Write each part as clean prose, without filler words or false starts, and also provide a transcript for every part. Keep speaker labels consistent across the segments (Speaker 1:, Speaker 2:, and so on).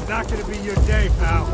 Speaker 1: Not gonna be your day, pal.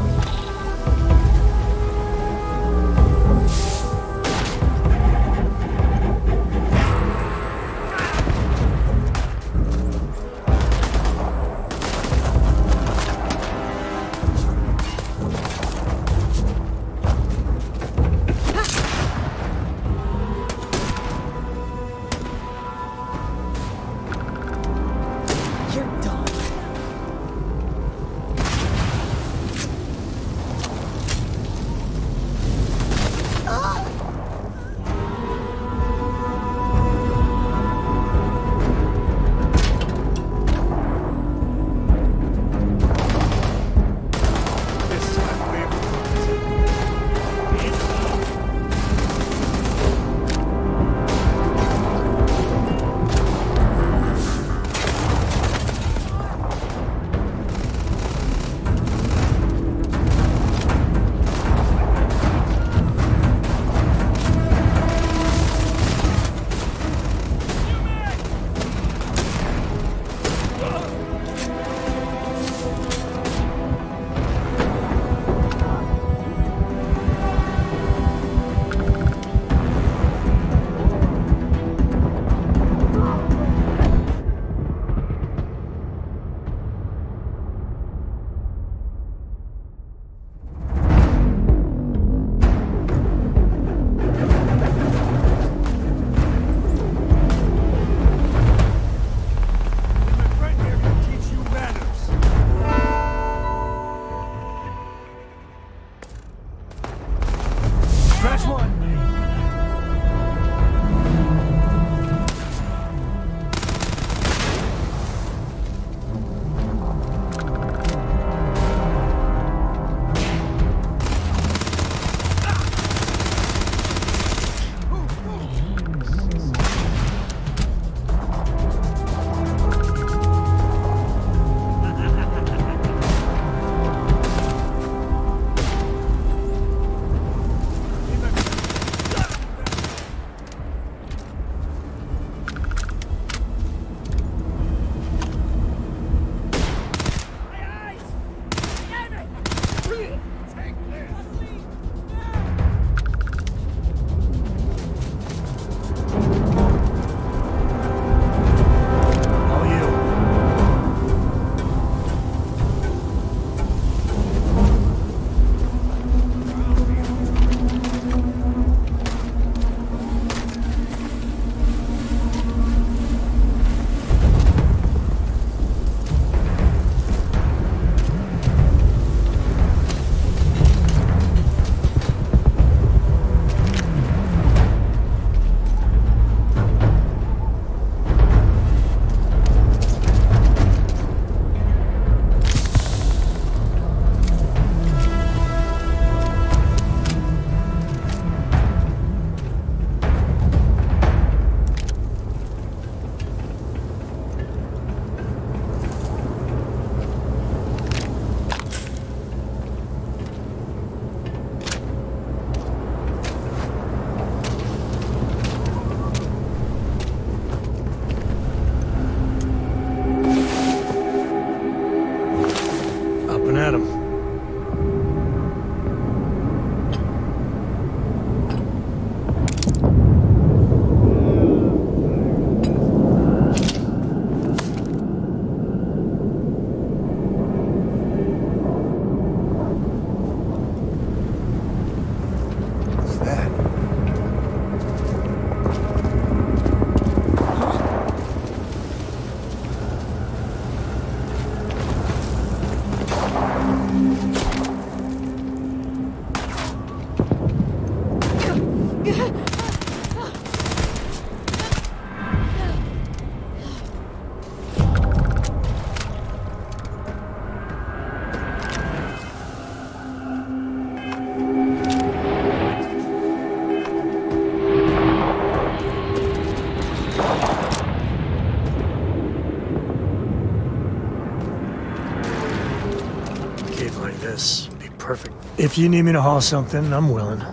Speaker 2: This would be perfect. If you need me to haul something, I'm willing.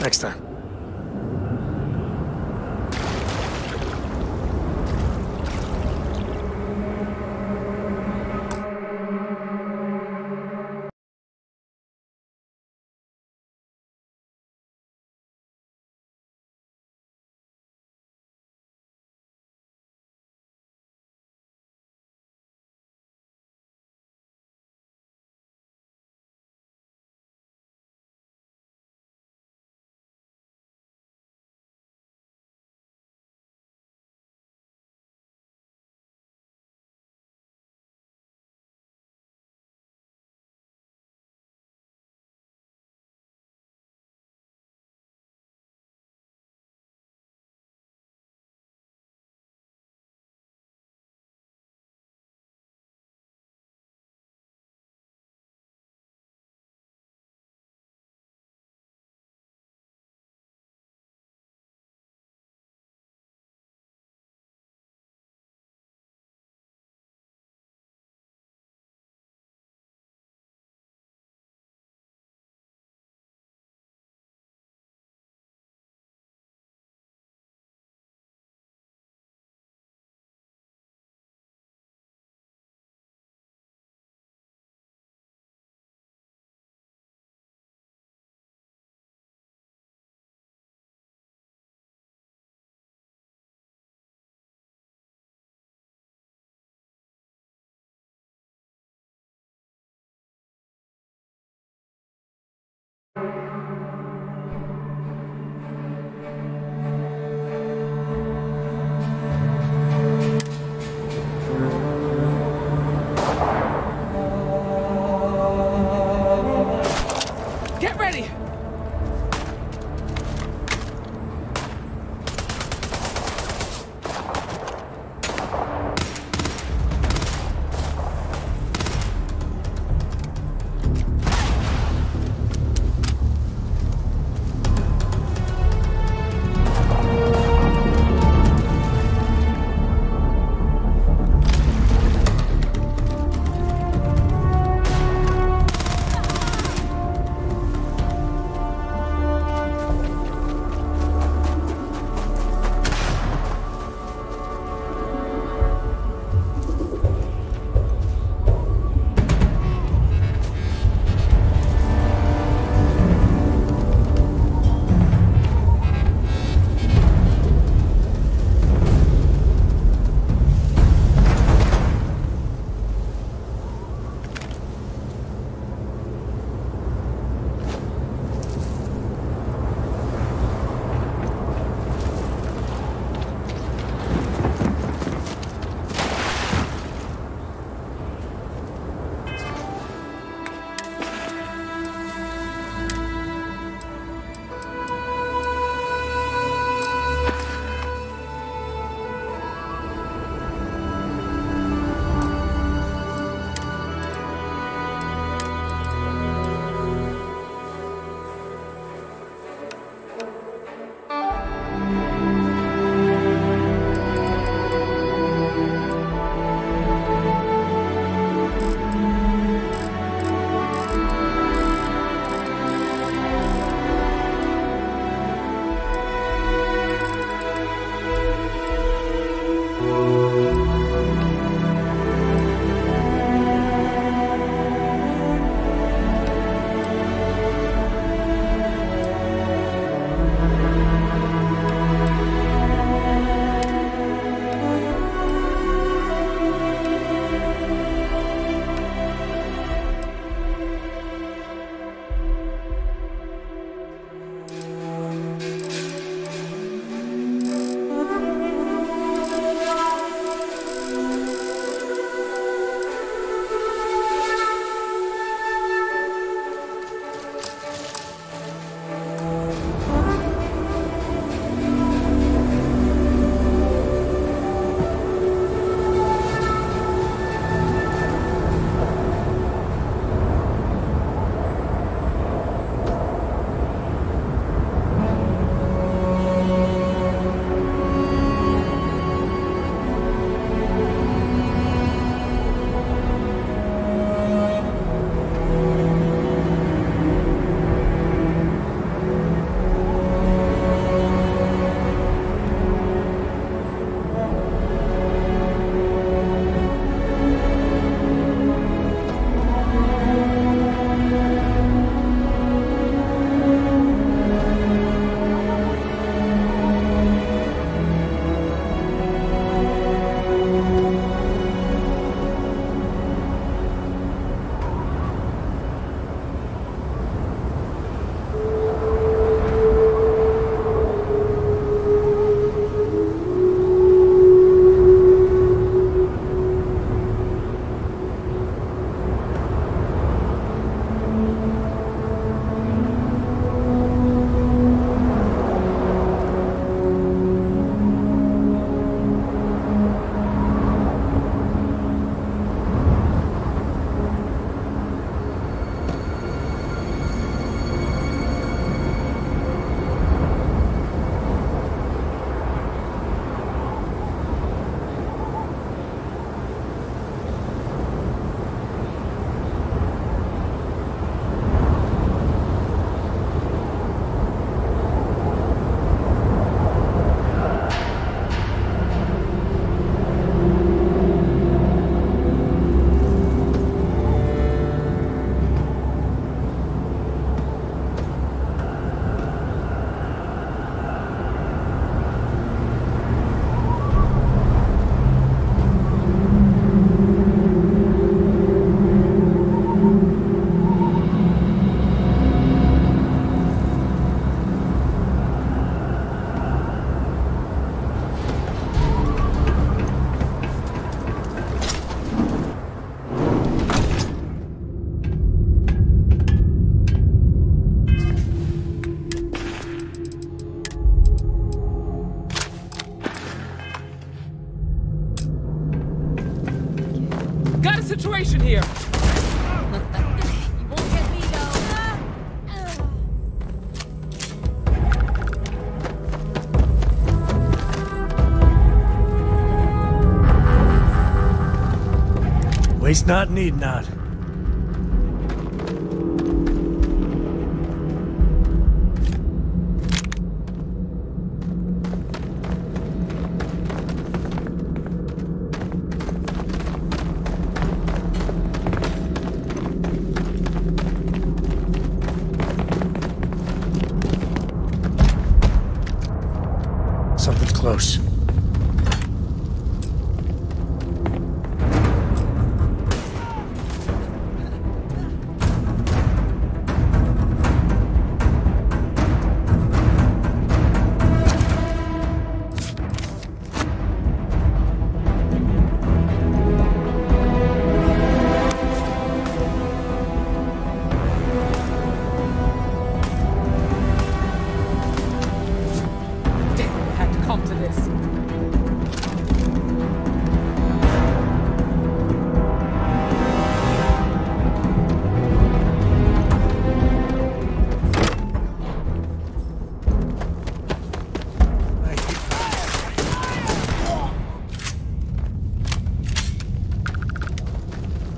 Speaker 2: Next time.
Speaker 1: situation here?
Speaker 3: You won't get me, though.
Speaker 2: Waste not, need not. Something's close.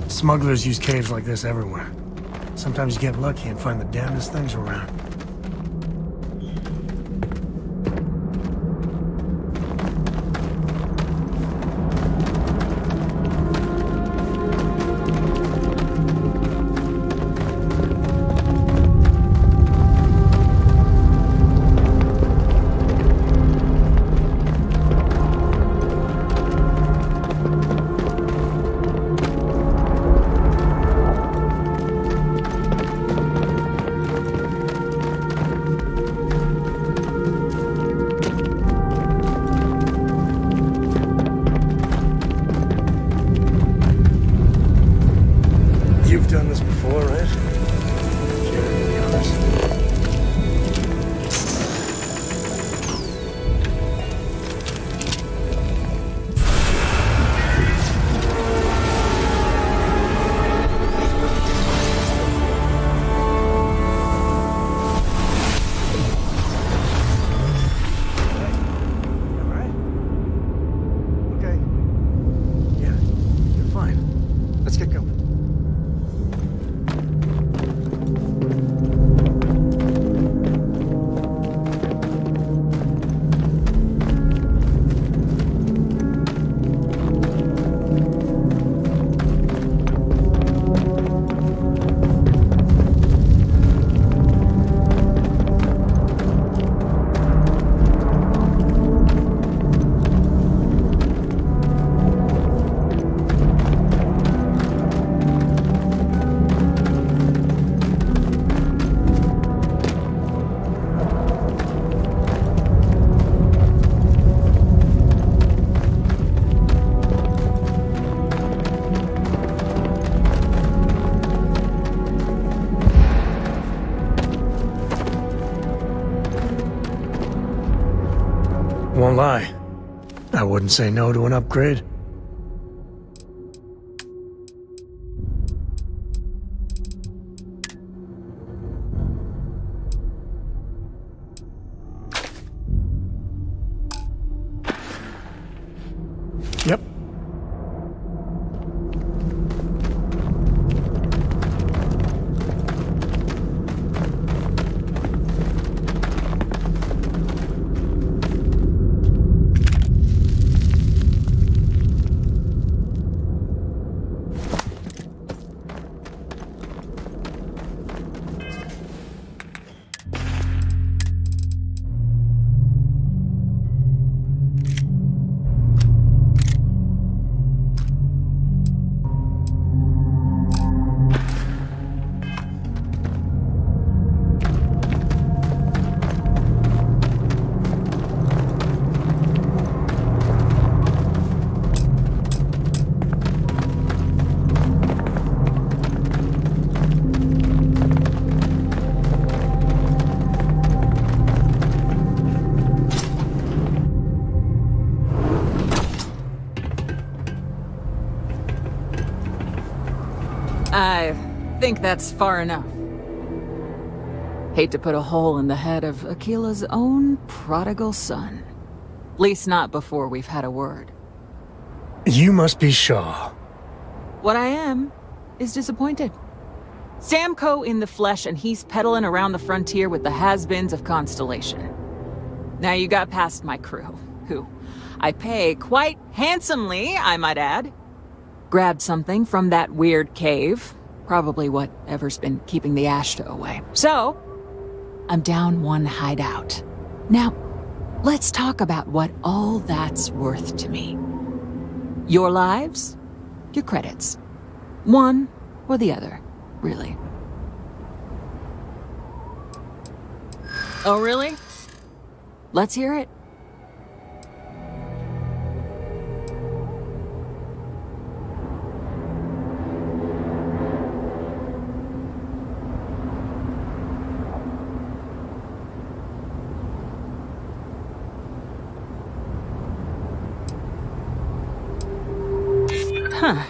Speaker 2: Smugglers use caves like this everywhere. Sometimes you get lucky and find the damnedest things around. You've done this before, right? Sharing with the others. All right? Okay. Yeah, you're fine. Let's get going. Won't lie, I wouldn't say no to an upgrade. Yep.
Speaker 1: think that's far enough. Hate to put a hole in the head of Akila's own prodigal son. Least not before we've had a word.
Speaker 2: You must be Shaw.
Speaker 1: What I am is disappointed. Samco in the flesh, and he's peddling around the frontier with the has-beens of Constellation. Now you got past my crew, who I pay quite handsomely, I might add. Grabbed something from that weird cave. Probably whatever's been keeping the Ashta away. So, I'm down one hideout. Now, let's talk about what all that's worth to me. Your lives, your credits. One or the other, really. Oh, really? Let's hear it. Huh.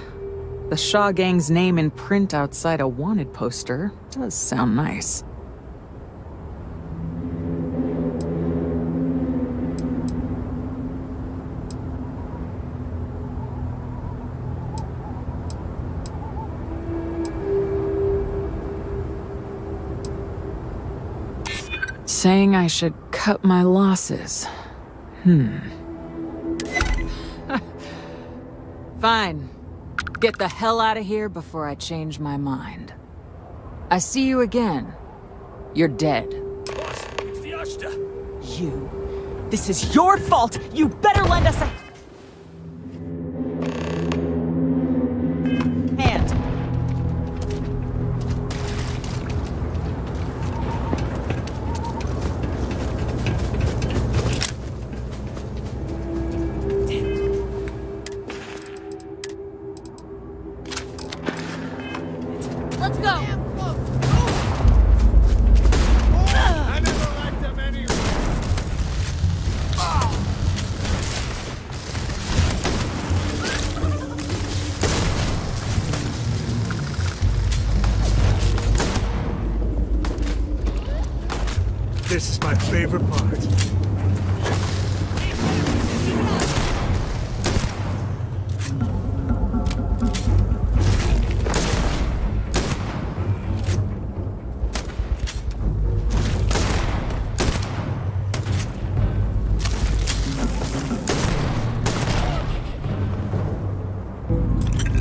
Speaker 1: The Shaw Gang's name in print outside a wanted poster does sound nice. Saying I should cut my losses. Fine. Get the hell out of here before I change my mind. I see you again. You're dead.
Speaker 4: Boss, it's the Ashta.
Speaker 1: You. This is your fault! You better lend us a hand.
Speaker 3: Let's go!
Speaker 4: I never liked them anyway.
Speaker 2: This is my favorite part.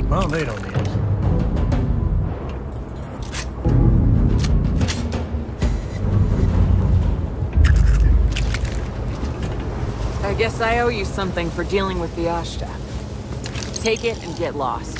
Speaker 2: Well, they don't need it.
Speaker 1: I guess I owe you something for dealing with the Ashta. Take it and get lost.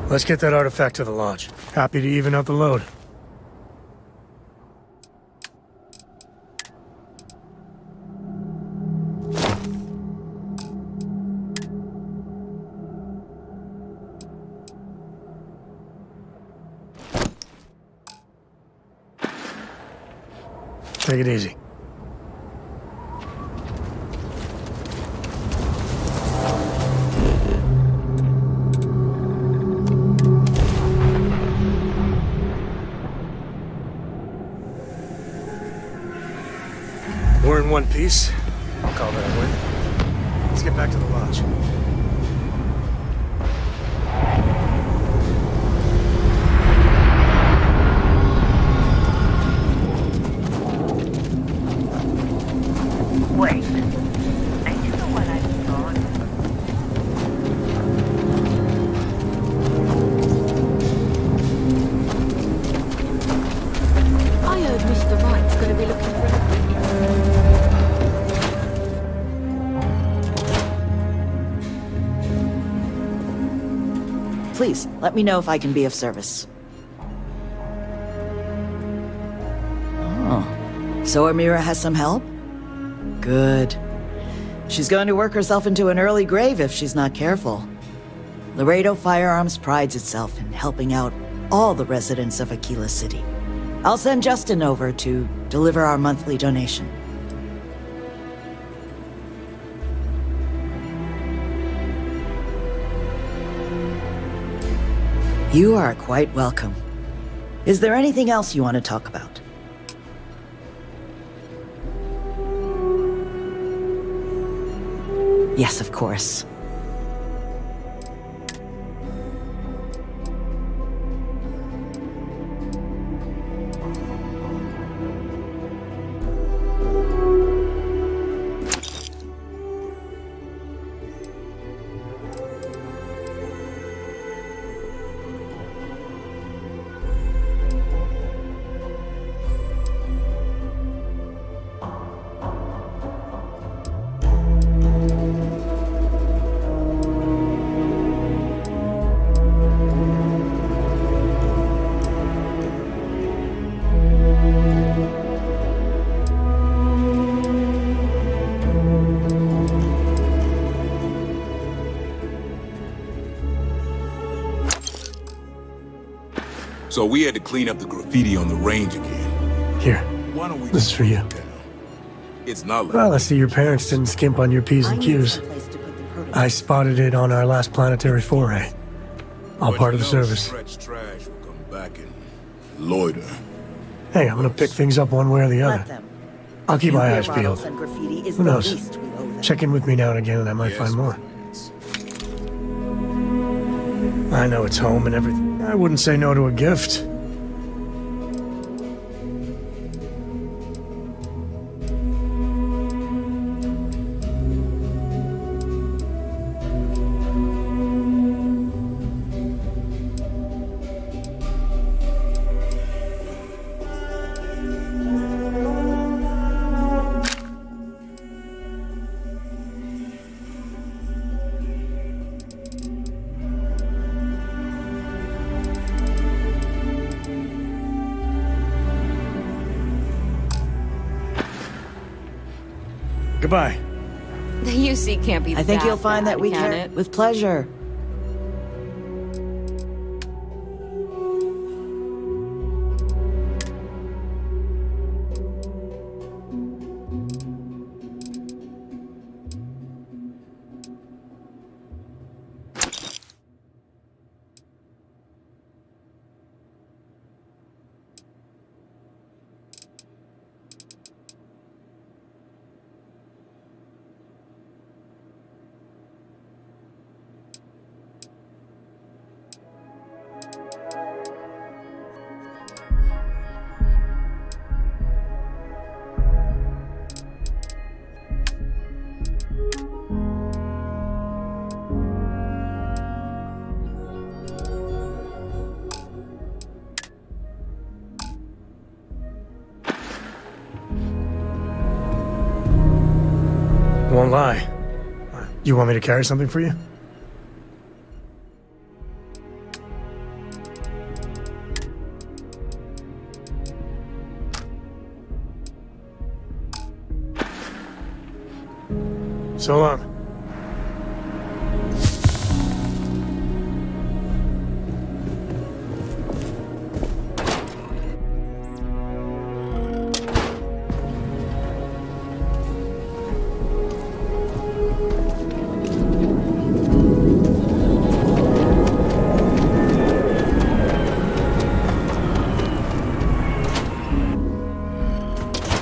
Speaker 2: Let's get that artifact to the lodge. Happy to even out the load. Take it easy. We're in one piece. I'll call that a win. Let's get back to the lodge.
Speaker 5: Wait, ain't you the one I thought?
Speaker 3: I heard Mr. Wright's gonna be looking for a...
Speaker 5: Please, let me know if I can be of service. Oh, So Amira has some help? Good. She's going to work herself into an early grave if she's not careful. Laredo Firearms prides itself in helping out all the residents of Aquila City. I'll send Justin over to deliver our monthly donation. You are quite welcome. Is there anything else you want to talk about? Yes, of course.
Speaker 6: So we had to clean up the graffiti on the range again.
Speaker 2: Here,
Speaker 6: Why don't we
Speaker 2: this is for you.
Speaker 6: It's not like
Speaker 2: Well, I see your parents didn't skimp on your P's and Q's. I spotted it on our last planetary foray. All part of the service.
Speaker 6: Stretch trash will come back and loiter.
Speaker 2: Hey, I'm gonna pick things up one way or the
Speaker 5: Let
Speaker 2: other.
Speaker 5: them.
Speaker 2: I'll keep my
Speaker 5: Nuclear
Speaker 2: eyes
Speaker 5: bottles
Speaker 2: peeled.
Speaker 5: and graffiti is
Speaker 2: Who
Speaker 5: the
Speaker 2: knows?
Speaker 5: least we owe them.
Speaker 2: Check in with me now and again and I might find more. I know it's home and everything. I wouldn't say no to a gift. Goodbye.
Speaker 3: The UC can't be
Speaker 5: I think
Speaker 3: that
Speaker 5: you'll find
Speaker 3: bad,
Speaker 5: that we
Speaker 3: can
Speaker 5: can.
Speaker 3: it?
Speaker 5: With pleasure. Won't lie. You want me to carry something for you? So long.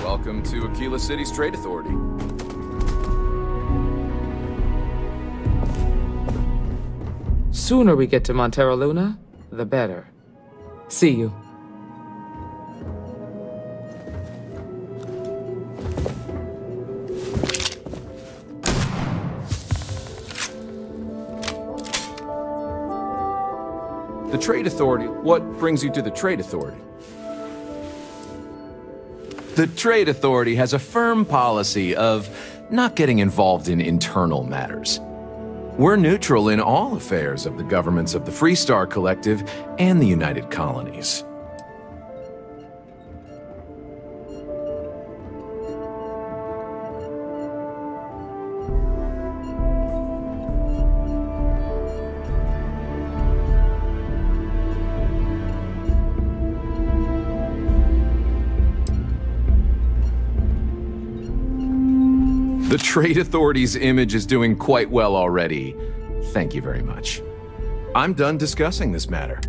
Speaker 7: Welcome to Aquila City's Trade Authority.
Speaker 8: Sooner we get to Montero Luna, the better. See you.
Speaker 7: The Trade Authority. What brings you to the Trade Authority? The Trade Authority has a firm policy of not getting involved in internal matters. We're neutral in all affairs of the governments of the Freestar Collective and the United Colonies. The Trade Authority's image is doing quite well already. Thank you very much. I'm done discussing this matter.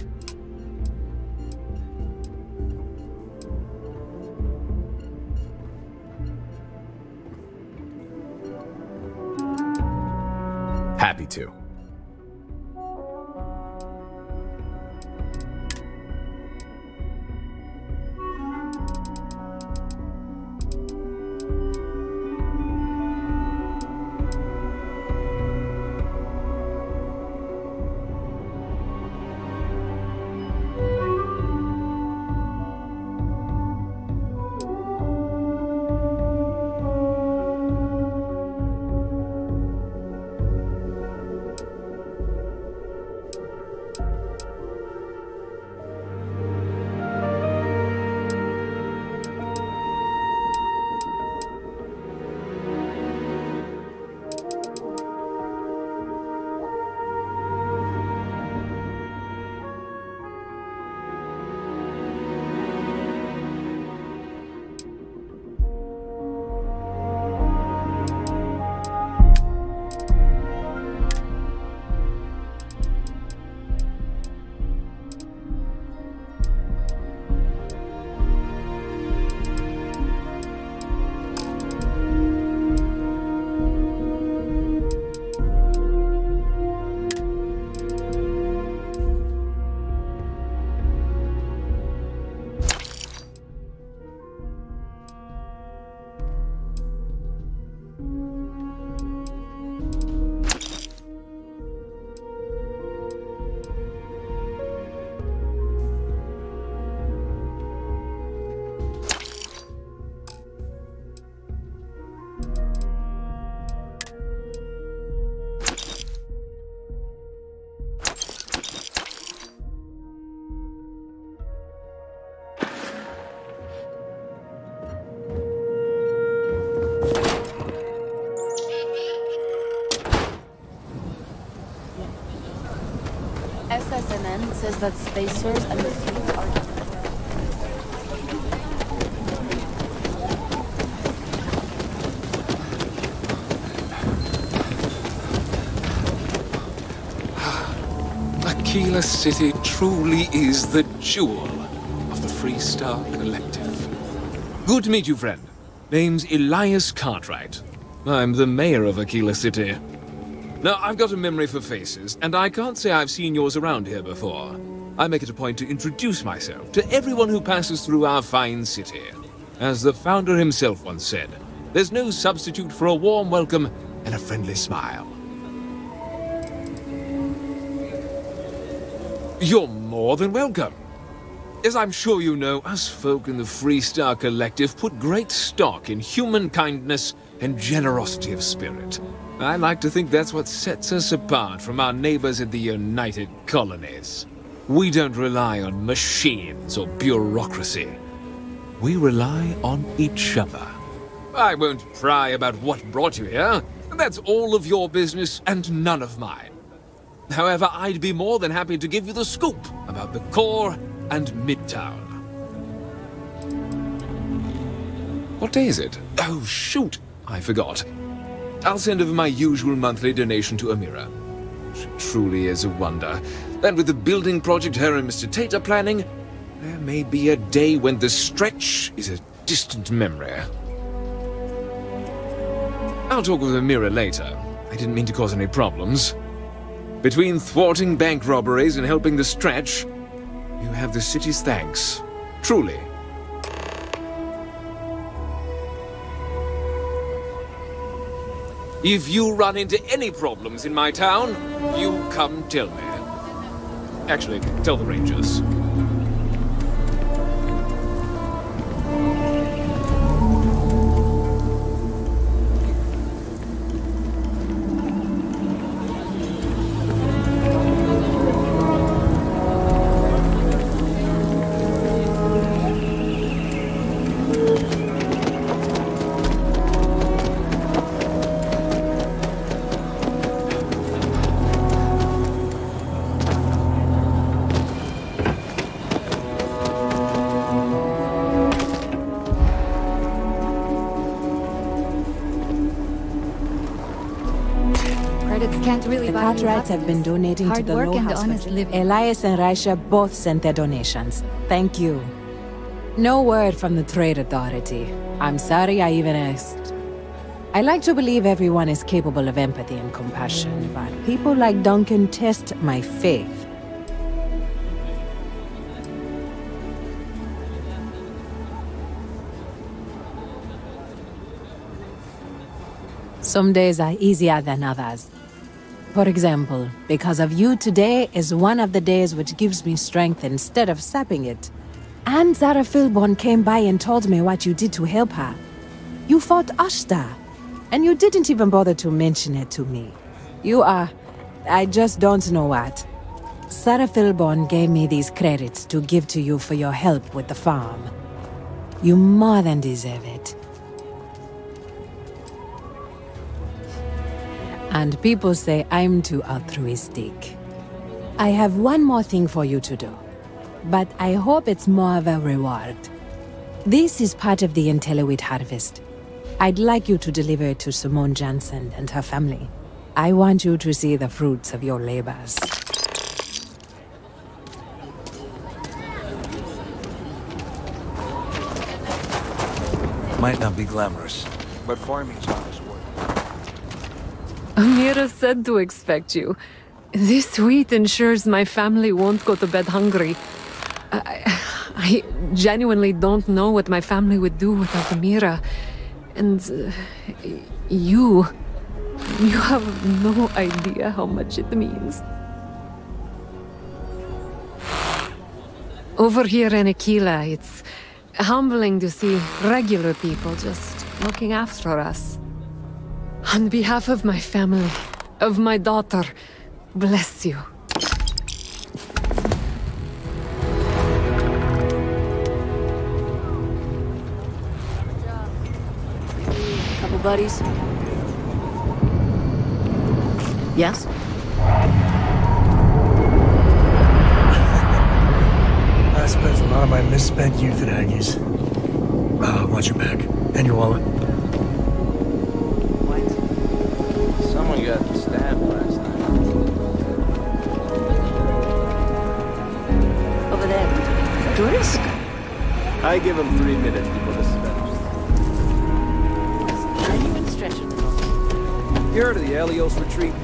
Speaker 7: Happy to.
Speaker 9: SSNN says that spacers and the fleet are...
Speaker 10: Aquila City truly is the jewel of the Freestar Collective. Good to meet you, friend. Name's Elias Cartwright. I'm the mayor of Aquila City. Now, I've got a memory for faces, and I can't say I've seen yours around here before. I make it a point to introduce myself to everyone who passes through our fine city. As the founder himself once said, there's no substitute for a warm welcome and a friendly smile. You're more than welcome. As I'm sure you know, us folk in the Freestar Collective put great stock in human kindness and generosity of spirit. I like to think that's what sets us apart from our neighbors at the United Colonies. We don't rely on machines or bureaucracy. We rely on each other. I won't pry about what brought you here. That's all of your business and none of mine. However, I'd be more than happy to give you the scoop about the core and Midtown. What day is it? Oh, shoot! I forgot. I'll send over my usual monthly donation to Amira. She truly is a wonder. And with the building project her and Mr. Tate are planning, there may be a day when the stretch is a distant memory. I'll talk with Amira later. I didn't mean to cause any problems. Between thwarting bank robberies and helping the stretch, you have the city's thanks. Truly. If you run into any problems in my town, you come tell me. Actually, tell the Rangers.
Speaker 11: Cartwrights have been donating to the
Speaker 3: Hard work
Speaker 11: Low
Speaker 3: and
Speaker 11: House.
Speaker 3: honest living.
Speaker 11: Elias and Raisha both sent their donations. Thank you. No word from the Trade Authority. I'm sorry I even asked. I like to believe everyone is capable of empathy and compassion, but people like Duncan test my faith. Some days are easier than others. For example, because of you, today is one of the days which gives me strength instead of sapping it. And Zara Philborn came by and told me what you did to help her. You fought Ashta, and you didn't even bother to mention it to me. You are... I just don't know what. Sarah Philborn gave me these credits to give to you for your help with the farm. You more than deserve it. And people say I'm too altruistic. I have one more thing for you to do, but I hope it's more of a reward. This is part of the Intellowit harvest. I'd like you to deliver it to Simone Jansen and her family. I want you to see the fruits of your labors.
Speaker 12: Might not be glamorous, but farming's honest work.
Speaker 13: Amira said to expect you. This wheat ensures my family won't go to bed hungry. I genuinely don't know what my family would do without Amira. And you have no idea how much it means. Over here in Aquila, it's humbling to see regular people just looking after us. On behalf of my family, of my daughter, bless you.
Speaker 9: Couple buddies?
Speaker 3: Yes?
Speaker 2: I spent a lot of my misspent youth at Aggie's. Watch your back. And your wallet.
Speaker 12: Someone got stabbed last night.
Speaker 9: Over there. Tourist?
Speaker 12: I give him 3 minutes before the spells.
Speaker 9: Now you've been stretching it all.
Speaker 12: You heard of the Helios retreat?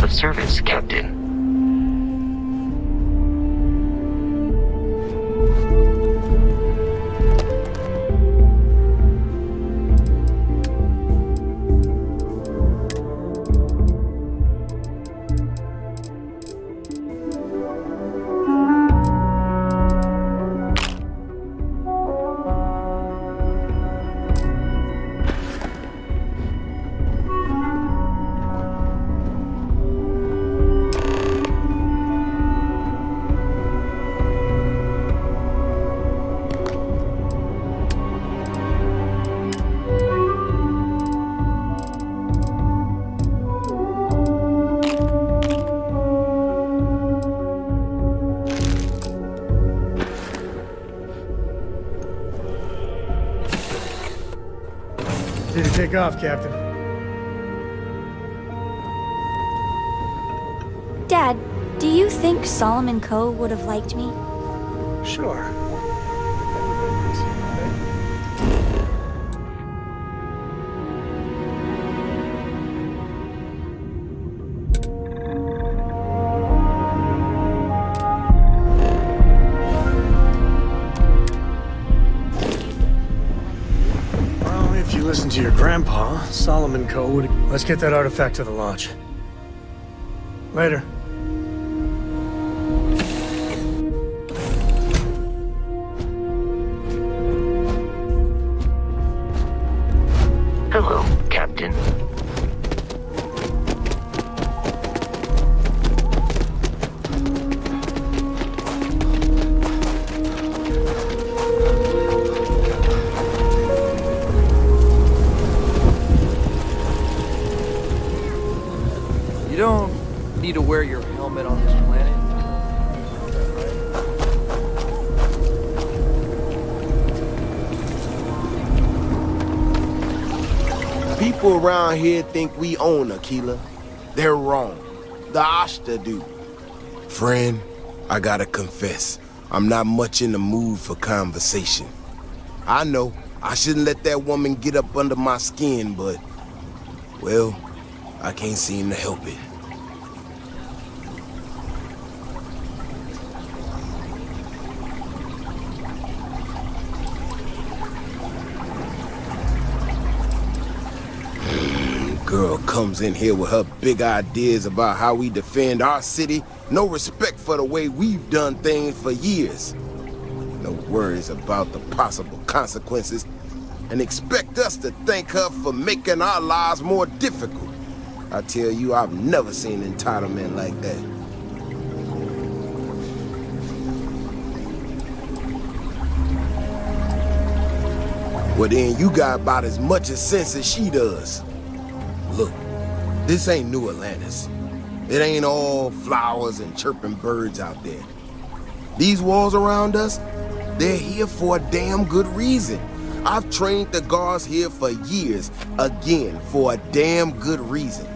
Speaker 14: Service, Captain.
Speaker 2: Take off, Captain.
Speaker 15: Dad, do you think Solomon Coe would have liked me?
Speaker 2: Sure. listened to your grandpa, Solomon Co. would... Let's get that artifact to the lodge. Later.
Speaker 14: Hello, Captain.
Speaker 12: You don't need to wear your helmet on this planet.
Speaker 16: People around here think we own Aquila. They're wrong. The Ashta do. Friend, I gotta confess, I'm not much in the mood for conversation. I know, I shouldn't let that woman get up under my skin, but... well, I can't seem to help it. Girl comes in here with her big ideas about how we defend our city. No respect for the way we've done things for years. No worries about the possible consequences. And expect us to thank her for making our lives more difficult. I tell you, I've never seen entitlement like that. Well then, you got about as much sense as she does. Look, this ain't New Atlantis. It ain't all flowers and chirping birds out there. These walls around us, they're here for a damn good reason. I've trained the guards here for years, again, for a damn good reason.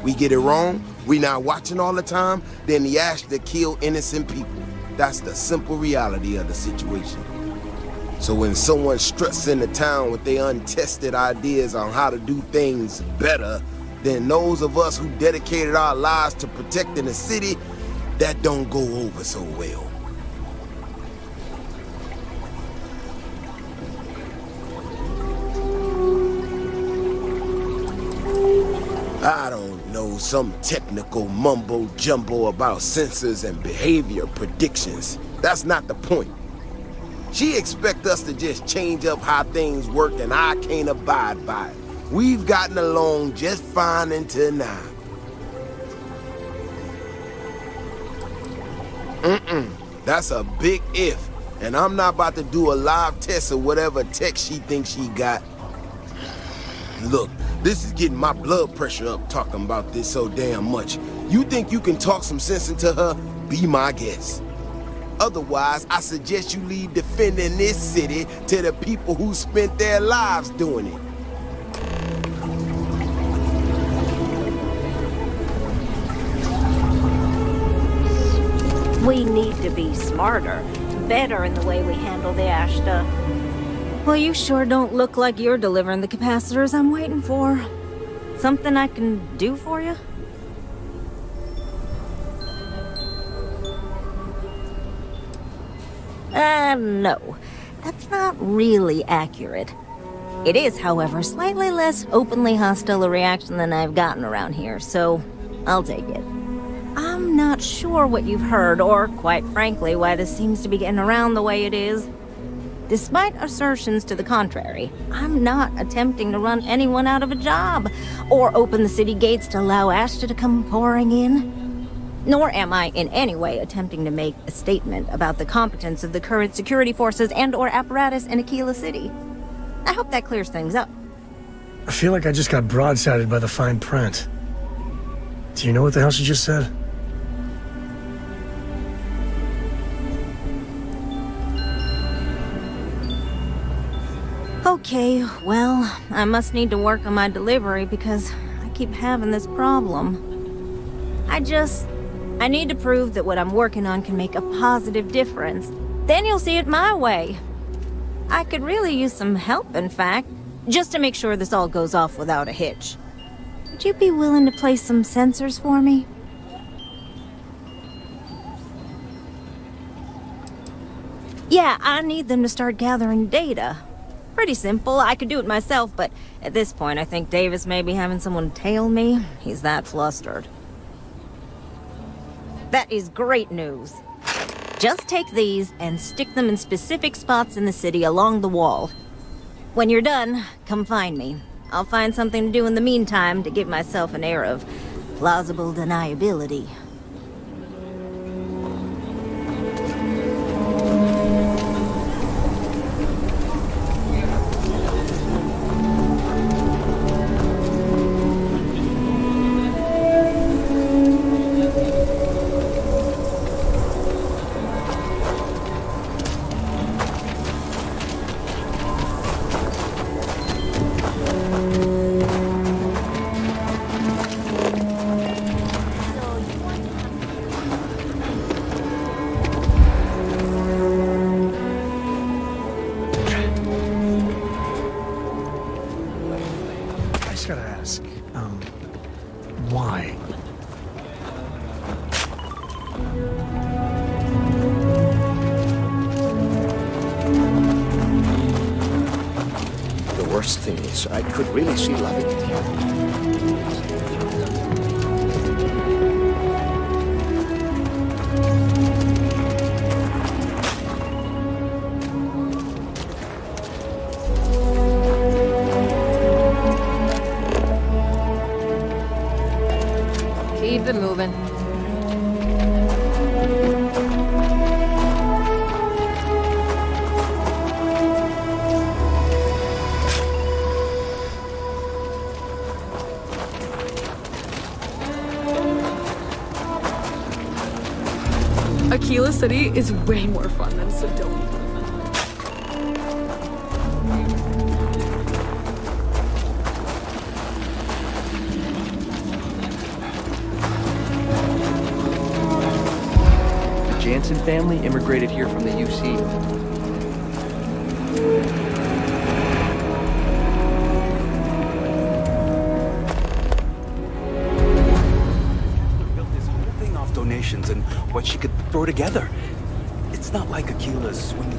Speaker 16: We get it wrong, we not watching all the time, then the Ashta kill innocent people. That's the simple reality of the situation. So when someone struts into town with their untested ideas on how to do things better than those of us who dedicated our lives to protecting the city, that don't go over so well. I don't know, some technical mumbo-jumbo about sensors and behavior predictions. That's not the point. She expects us to just change up how things work, and I can't abide by it. We've gotten along just fine until now. That's a big if, and I'm not about to do a live test of whatever tech she thinks she got. Look, this is getting my blood pressure up talking about this so damn much. You think you can talk some sense into her? Be my guest. Otherwise, I suggest you leave defending this city to the people who spent their lives doing it.
Speaker 17: We need to be smarter, better in the way we handle the Ashta. Well, you sure don't look like you're delivering the capacitors I'm waiting for. Something I can do for you? No. That's not really accurate. It is, however, slightly less openly hostile a reaction than I've gotten around here, so I'll take it. I'm not sure what you've heard, or, quite frankly, why this seems to be getting around the way it is. Despite assertions to the contrary, I'm not attempting to run anyone out of a job, or open the city gates to allow Ashta to come pouring in. Nor am I in any way attempting to make a statement about the competence of the current security forces and/or apparatus in Aquila City. I hope that clears things up.
Speaker 2: I feel like I just got broadsided by the fine print. Do you know what the hell she just said?
Speaker 17: Okay, well, I must need to work on my delivery because I keep having this problem. I need to prove that what I'm working on can make a positive difference. Then you'll see it my way. I could really use some help, in fact, just to make sure this all goes off without a hitch. Would you be willing to place some sensors for me? Yeah, I need them to start gathering data. Pretty simple. I could do it myself, but at this point I think Davis may be having someone tail me. He's that flustered. That is great news. Just take these and stick them in specific spots in the city along the wall. When you're done, come find me. I'll find something to do in the meantime to give myself an air of plausible deniability.
Speaker 2: Why?
Speaker 18: The worst thing is, I could really see loving it here.
Speaker 11: Keep it moving.
Speaker 13: Aquila City is way more fun than Sidonia.
Speaker 12: The Jansen family immigrated here from the UC. Donations and what she could throw together. It's not like Aquila's swinging.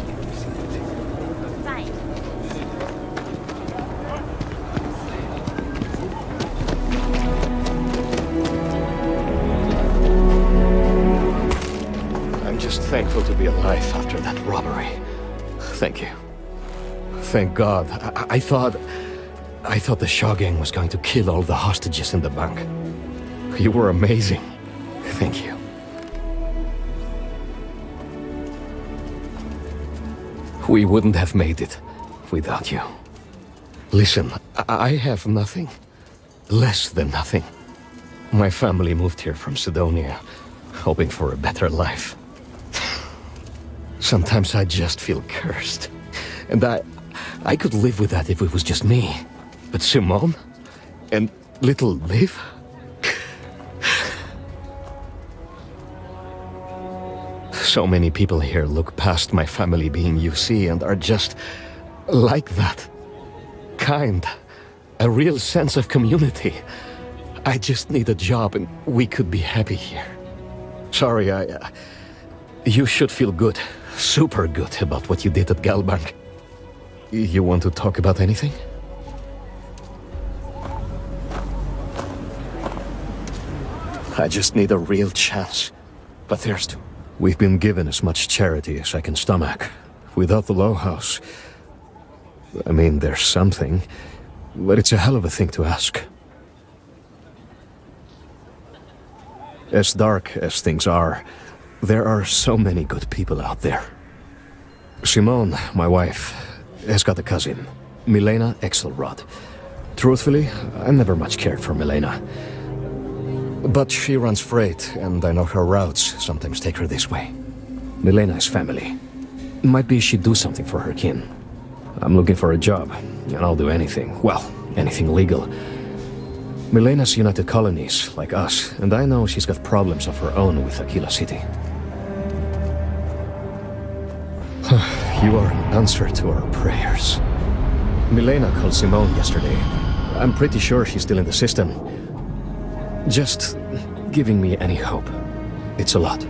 Speaker 18: I'm just thankful to be alive after that robbery.
Speaker 19: Thank you. Thank God. I thought the Shaw gang was going to kill all the hostages in the bank. You were amazing. Thank you. We wouldn't have made it without you. Listen, I have nothing. Less than nothing. My family moved here from Sidonia, hoping for a better life. Sometimes I just feel cursed. And I could live with that if it was just me. But Simone? And little Liv? So many people here look past my family being UC and are just like that. Kind. A real sense of community. I just need a job and we could be happy here. Sorry, you should feel good. Super good about what you did at Galbank. You want to talk about anything? I just need a real chance. But we've been given as much charity as I can stomach. Without the Low House, I mean, there's something, but it's a hell of a thing to ask. As dark as things are, there are so many good people out there. Simone, my wife, has got a cousin, Milena Exelrod. Truthfully, I never much cared for Milena. But she runs freight, and I know her routes sometimes take her this way. Milena is family. Might be she'd do something for her kin. I'm looking for a job, and I'll do anything. Well, anything legal. Milena's United Colonies, like us, and I know she's got problems of her own with Aquila City. You are an answer to our prayers. Milena called Simone yesterday. I'm pretty sure she's still in the system. Just giving me any hope. It's a lot.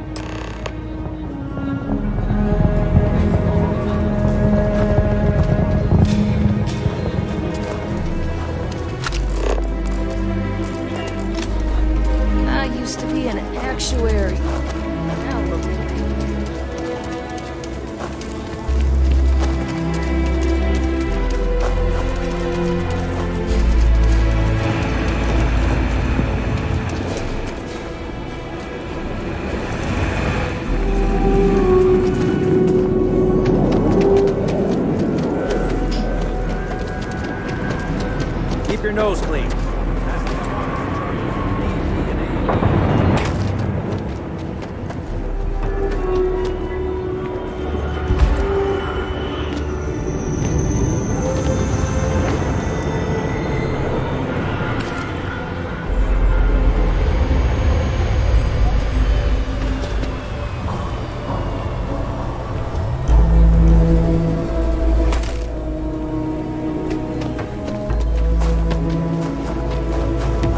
Speaker 20: nose clean.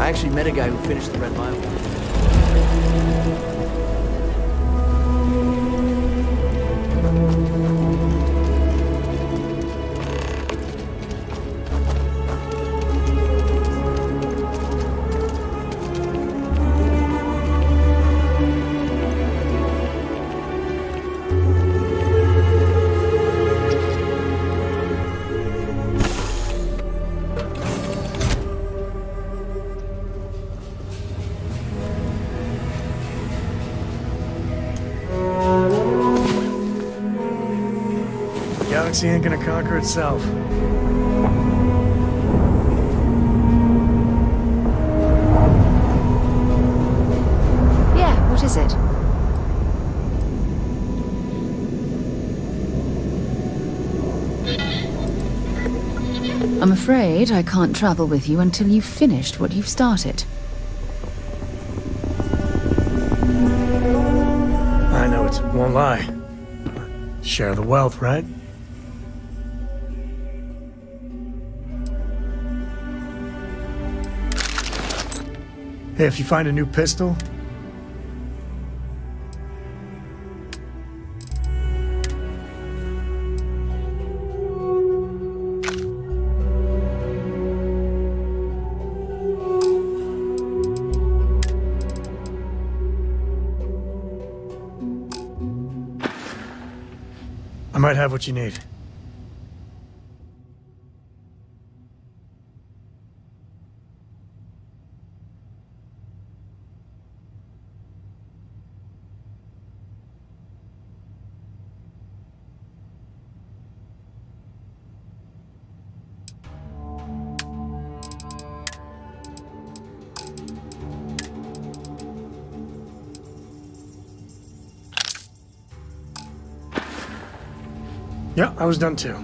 Speaker 20: I actually met a guy who finished the Red Mile.
Speaker 2: Galaxy ain't gonna conquer itself.
Speaker 21: Yeah, what is it? I'm afraid I can't travel with you until you've finished what you've started.
Speaker 2: I know it won't lie. Share the wealth, right? Hey, if you find a new pistol, I might have what you need. Yeah, I was done too.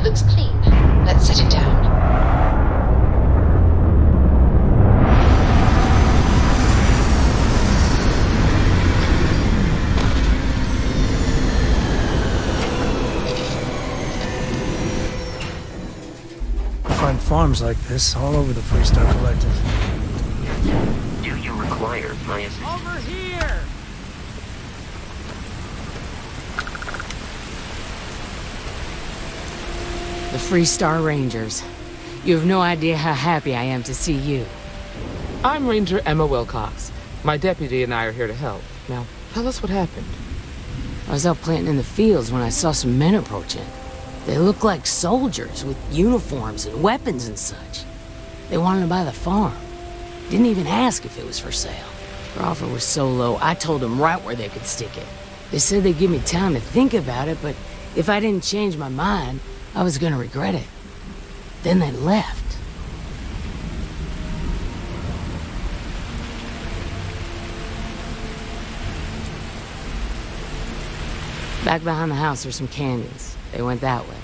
Speaker 21: It looks clean. Let's set it down.
Speaker 2: Find farms like this all over the Freestar Collective.
Speaker 14: Do you require my assistance?
Speaker 1: Over here!
Speaker 8: The Freestar Rangers. You have no idea how happy I am to see you.
Speaker 4: I'm Ranger Emma Wilcox. My deputy and I are here to help. Now, tell us what happened.
Speaker 8: I was out planting in the fields when I saw some men approaching. They looked like soldiers with uniforms and weapons and such. They wanted to buy the farm. Didn't even ask if it was for sale. Their offer was so low, I told them right where they could stick it. They said they'd give me time to think about it, but if I didn't change my mind, I was gonna regret it. Then they left. Back behind the house there's some canyons. They went that way.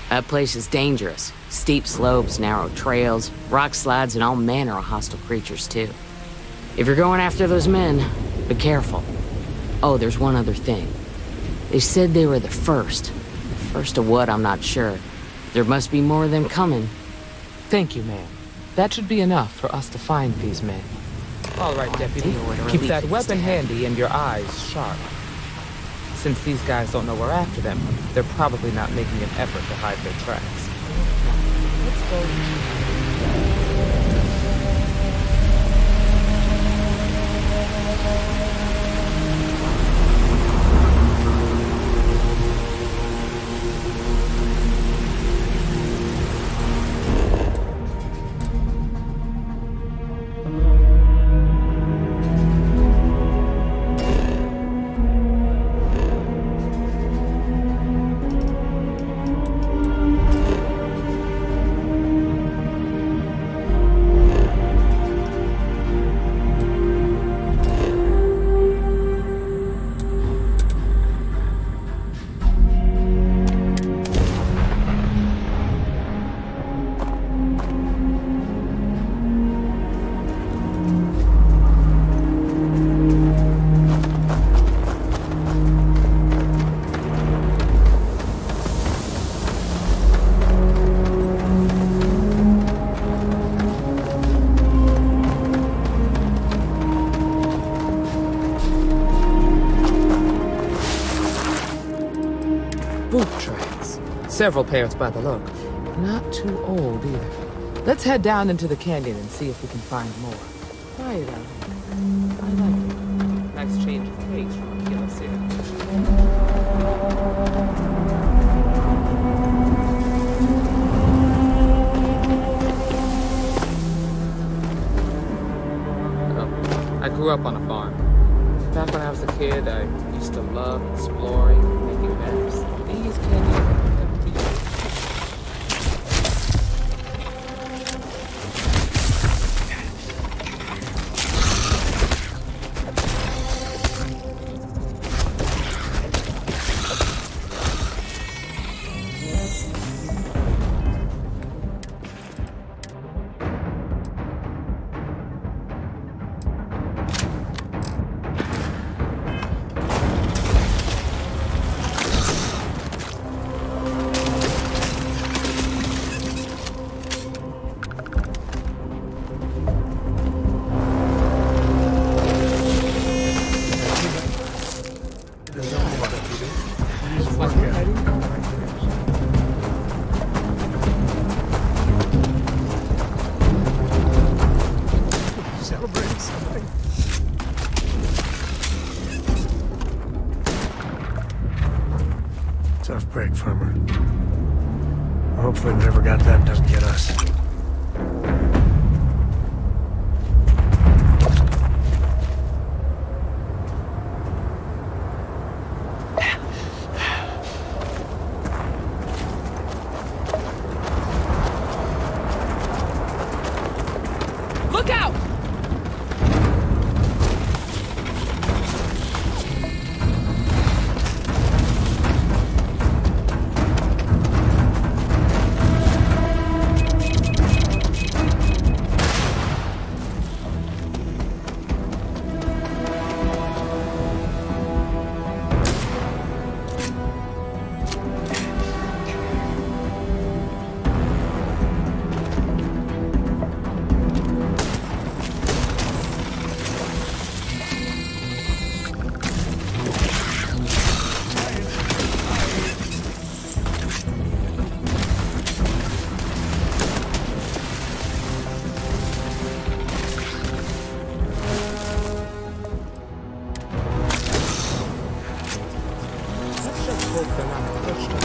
Speaker 8: That place is dangerous. Steep slopes, narrow trails, rock slides, and all manner of hostile creatures, too. If you're going after those men, be careful. Oh, there's one other thing. They said they were the first. First of what, I'm not sure. There must be more of them coming.
Speaker 4: Thank you, ma'am. That should be enough for us to find these men. All right, deputy. Keep that weapon handy and your eyes sharp. Since these guys don't know we're after them, they're probably not making an effort to hide their tracks. Let's go. Several pairs by the look. Not too old either. Let's head down into the canyon and see if we can find more. Quiet out. I like it. Nice change of pace from a killer city. I grew up on a farm. Back when I was a kid, I used to love exploring and making maps. These canyons.
Speaker 2: Tough break from her. Hopefully whatever got them doesn't get us.
Speaker 4: Look out! hope they're not pushed on.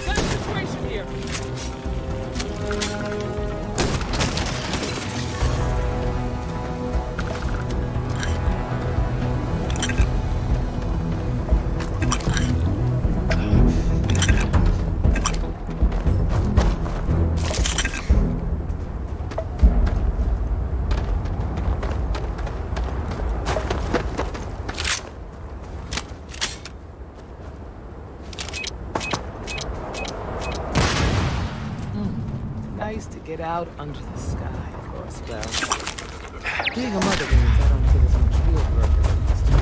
Speaker 4: Same situation here. Get out under the sky for a spell. Being a mother means I don't get as much field work as I used to.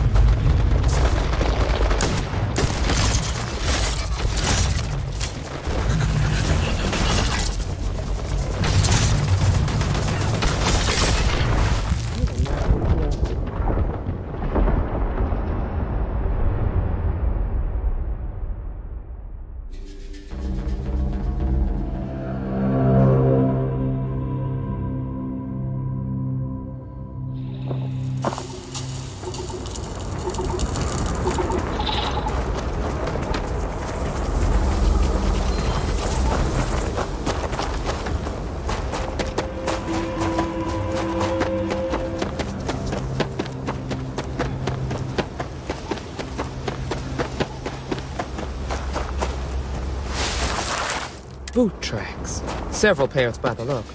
Speaker 4: Boot tracks. Several pairs by the look.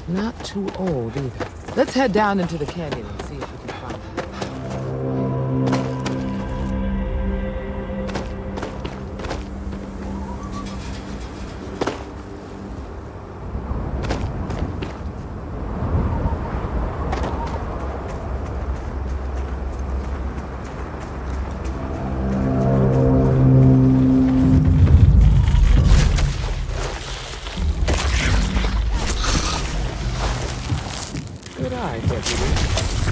Speaker 4: Not too old either. Let's head down into the canyon and see if we can find them.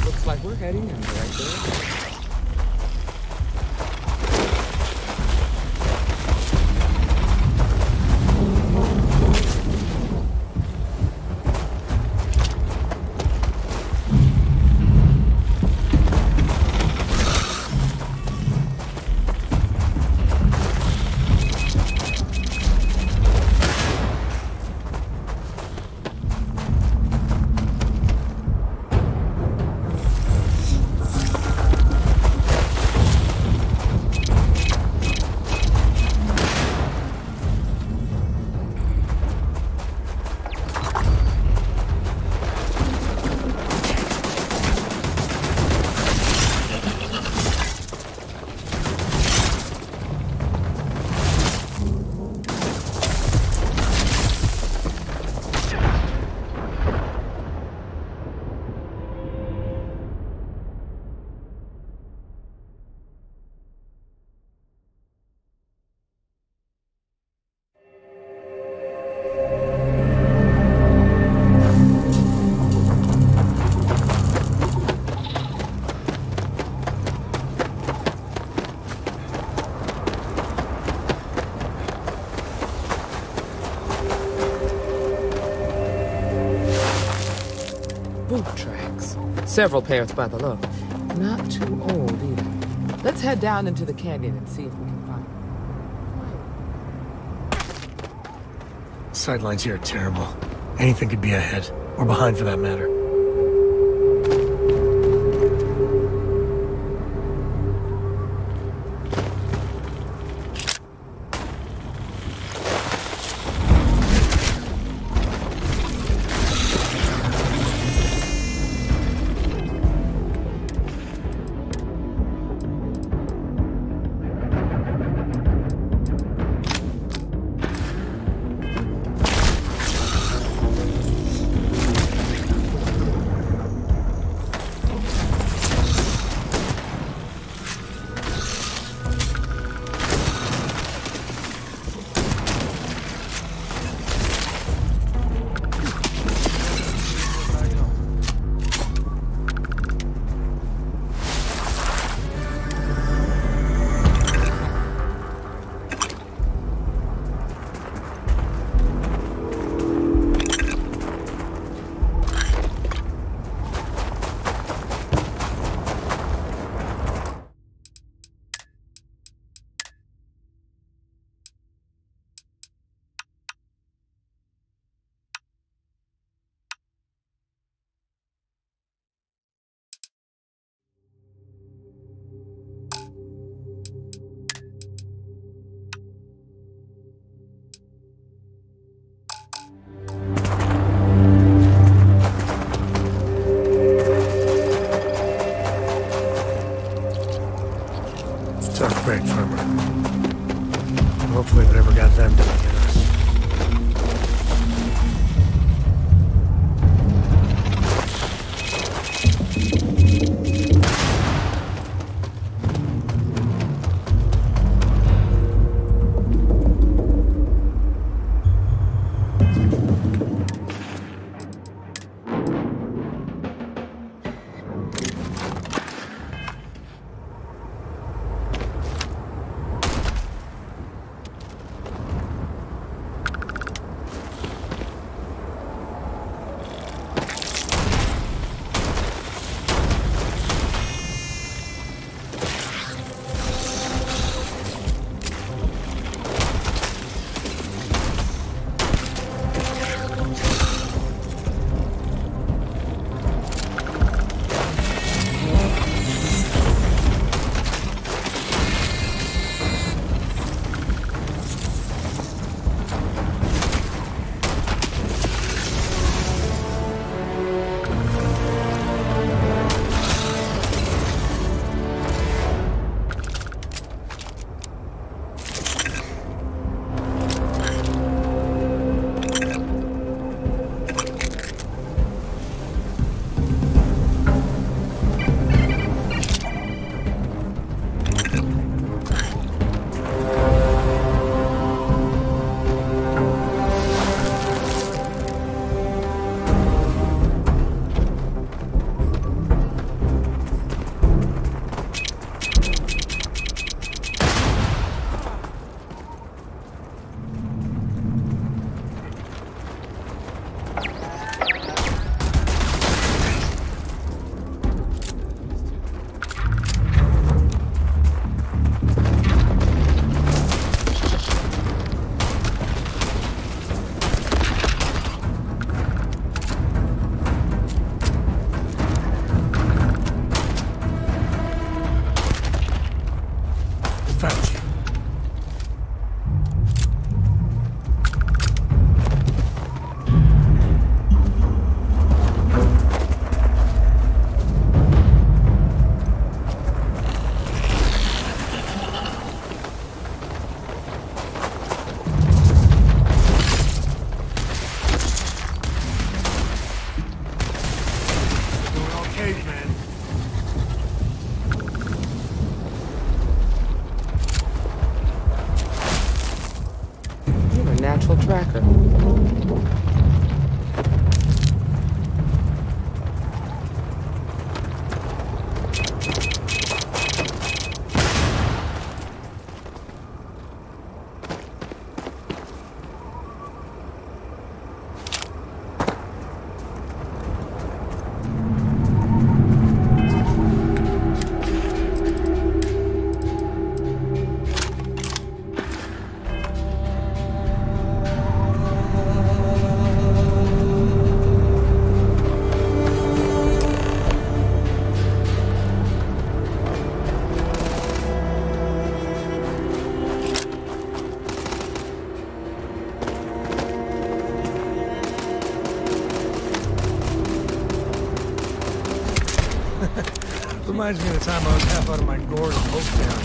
Speaker 4: Looks like we're heading in the right direction. Boot tracks. Several pairs by the look. Not too old either. Let's head down into the canyon and see if we can find them.
Speaker 2: Sightlines here are terrible. Anything could be ahead, or behind for that matter. Tough break from her. Hopefully whatever got them didn't get us.
Speaker 4: Tracker.
Speaker 2: Reminds me of the time I was half out of my gourd and hope down.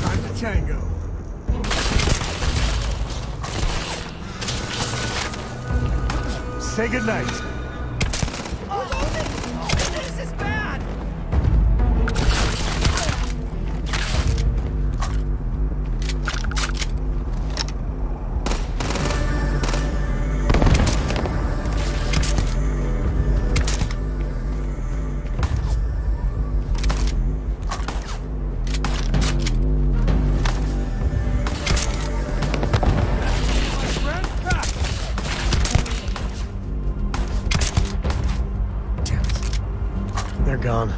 Speaker 2: Time to tango. Say goodnight. They're gone.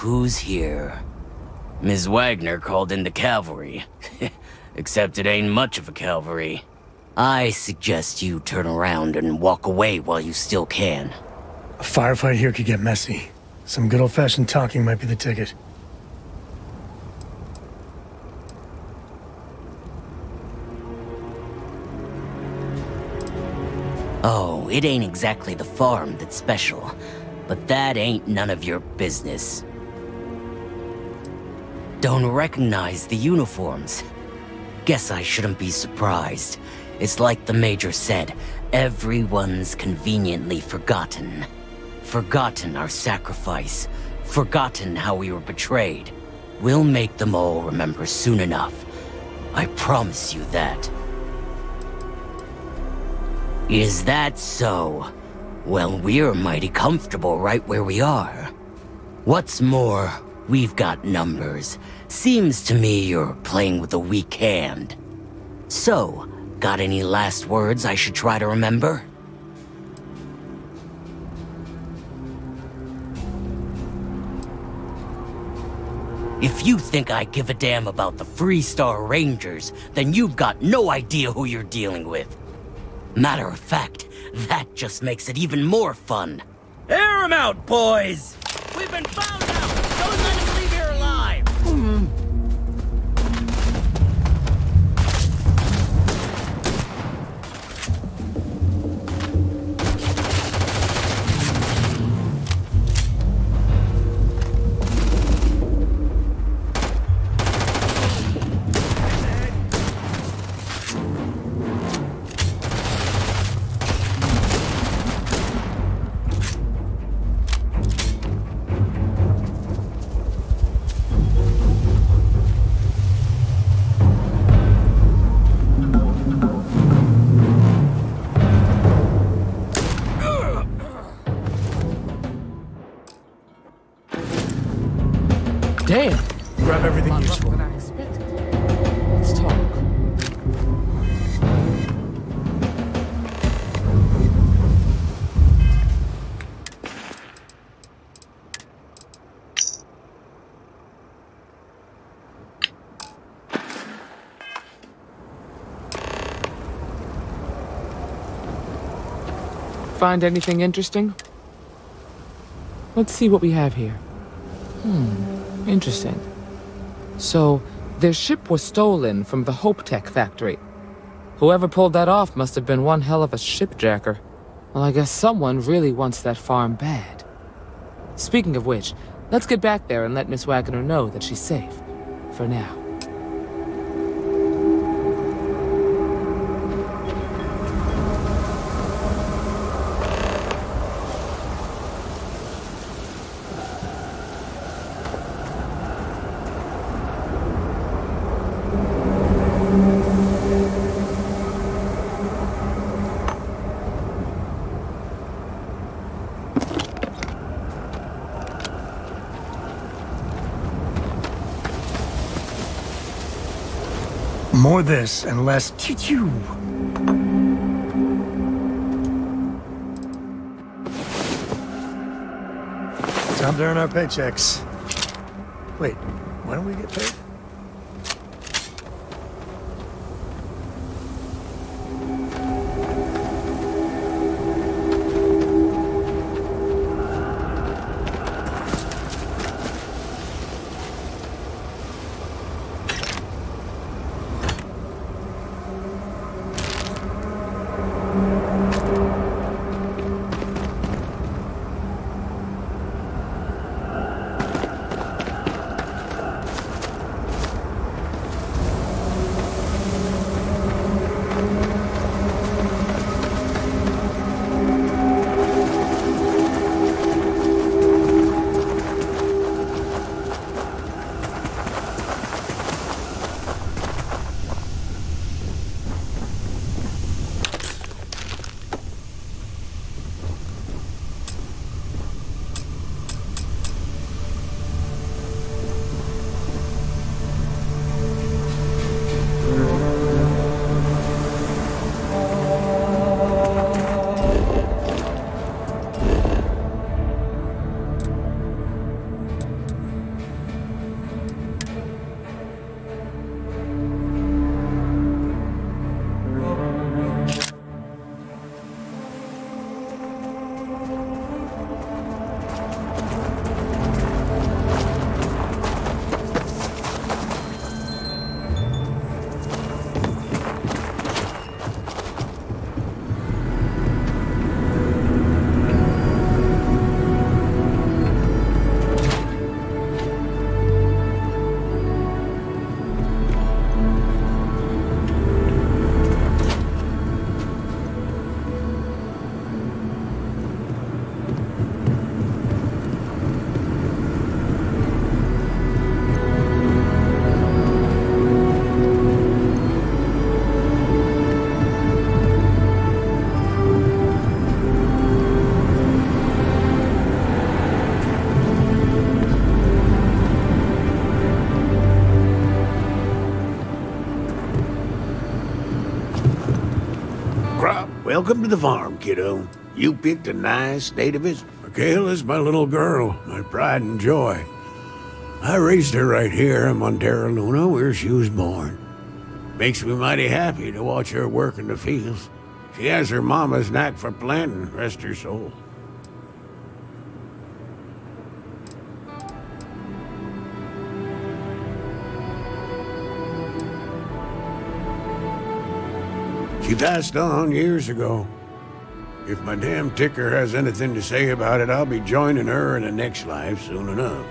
Speaker 8: who's here. Ms. Wagner called in the cavalry. Except it ain't much of a cavalry. I suggest you turn around and walk away while you still can.
Speaker 2: A firefight here could get messy. Some good old-fashioned talking might be the ticket.
Speaker 8: Oh, it ain't exactly the farm that's special, but that ain't none of your business. Don't recognize the uniforms. Guess I shouldn't be surprised. It's like the Major said, everyone's conveniently forgotten. Forgotten our sacrifice. Forgotten how we were betrayed. We'll make them all remember soon enough. I promise you that. Is that so? Well, we're mighty comfortable right where we are. What's more, we've got numbers. Seems to me you're playing with a weak hand. So, got any last words I should try to remember? If you think I give a damn about the Freestar Rangers, then you've got no idea who you're dealing with. Matter of fact, that just makes it even more fun. Air 'em out, boys! We've been found out! Don't let him leave here alive!
Speaker 4: Damn!
Speaker 2: Grab everything useful.
Speaker 4: What I expected. Let's talk. Find anything interesting? Let's see what we have here. Interesting. So, their ship was stolen from the Hope Tech factory. Whoever pulled that off must have been one hell of a shipjacker. Well, I guess someone really wants that farm bad. Speaking of which, let's get back there and let Miss Wagner know that she's safe. For now.
Speaker 2: More this and less choo-choo. Time to earn our paychecks. Wait, why don't we get paid?
Speaker 6: Welcome to the farm, kiddo. You picked a nice day to visit. Michaela's my little girl, my pride and joy. I raised her right here in Montera Luna, where she was born. Makes me mighty happy to watch her work in the fields. She has her mama's knack for planting, rest her soul. She passed on years ago. If my damn ticker has anything to say about it, I'll be joining her in the next life soon enough.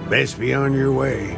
Speaker 6: Best be on your way.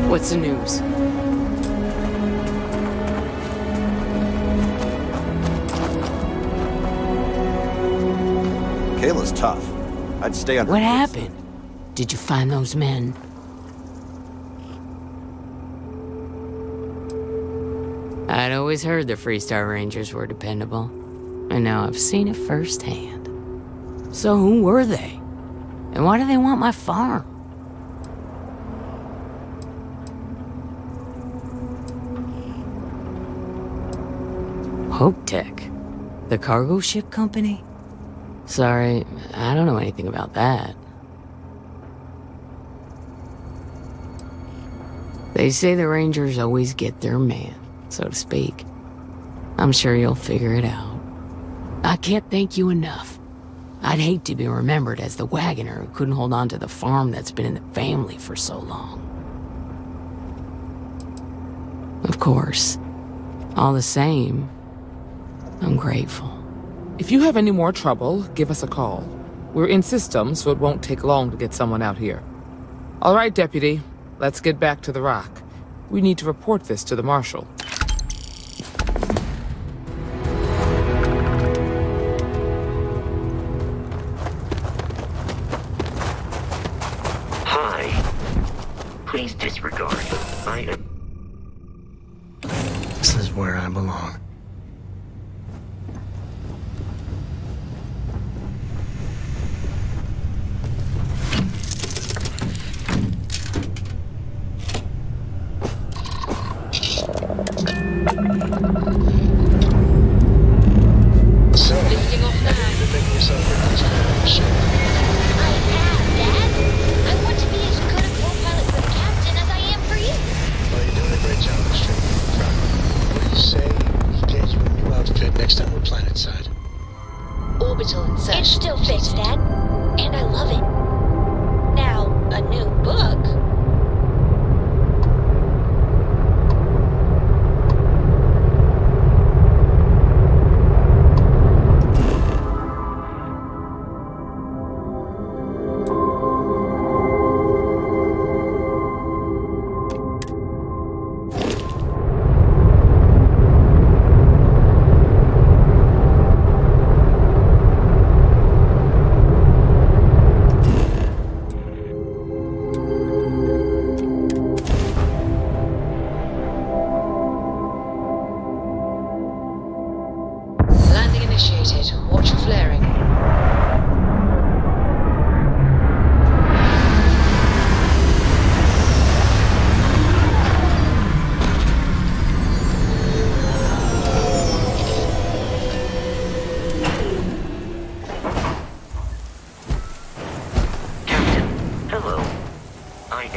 Speaker 8: What's the news?
Speaker 18: Kayla's tough. I'd stay on her.
Speaker 8: What happened? Did you find those men? I'd always heard the Freestar Rangers were dependable, and now I've seen it firsthand. So who were they? And why do they want my farm? Hope Tech, the cargo ship company? Sorry, I don't know anything about that. They say the Rangers always get their man, so to speak. I'm sure you'll figure it out. I can't thank you enough. I'd hate to be remembered as the wagoner who couldn't hold on to the farm that's been in the family for so long. Of course, all the same, I'm grateful.
Speaker 4: If you have any more trouble, give us a call. We're in system, so it won't take long to get someone out here. All right, Deputy. Let's get back to the rock. We need to report this to the Marshal.
Speaker 14: Hi. Please disregard. I am...
Speaker 2: This is where I belong.
Speaker 18: Say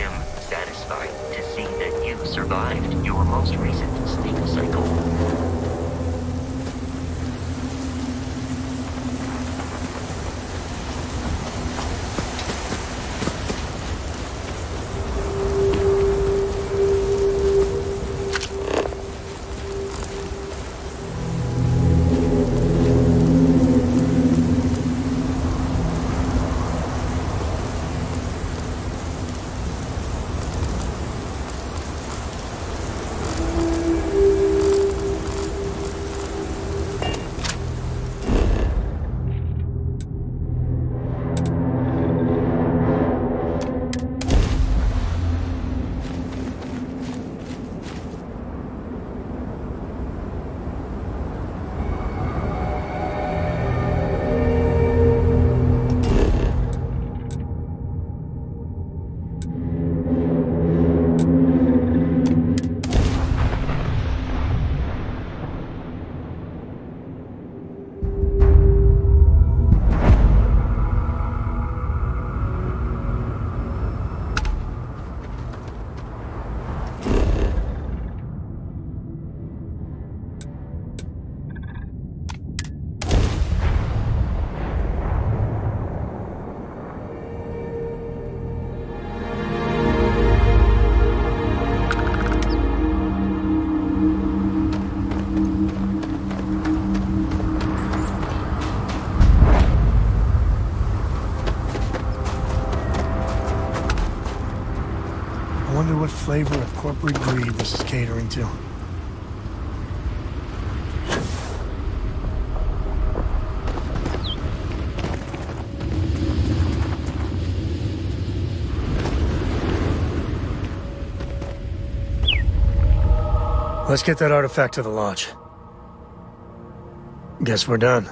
Speaker 14: am satisfied to see that you survived your most recent sleep cycle.
Speaker 2: Flavor of corporate greed this is catering to. Let's get that artifact to the lodge. Guess we're done.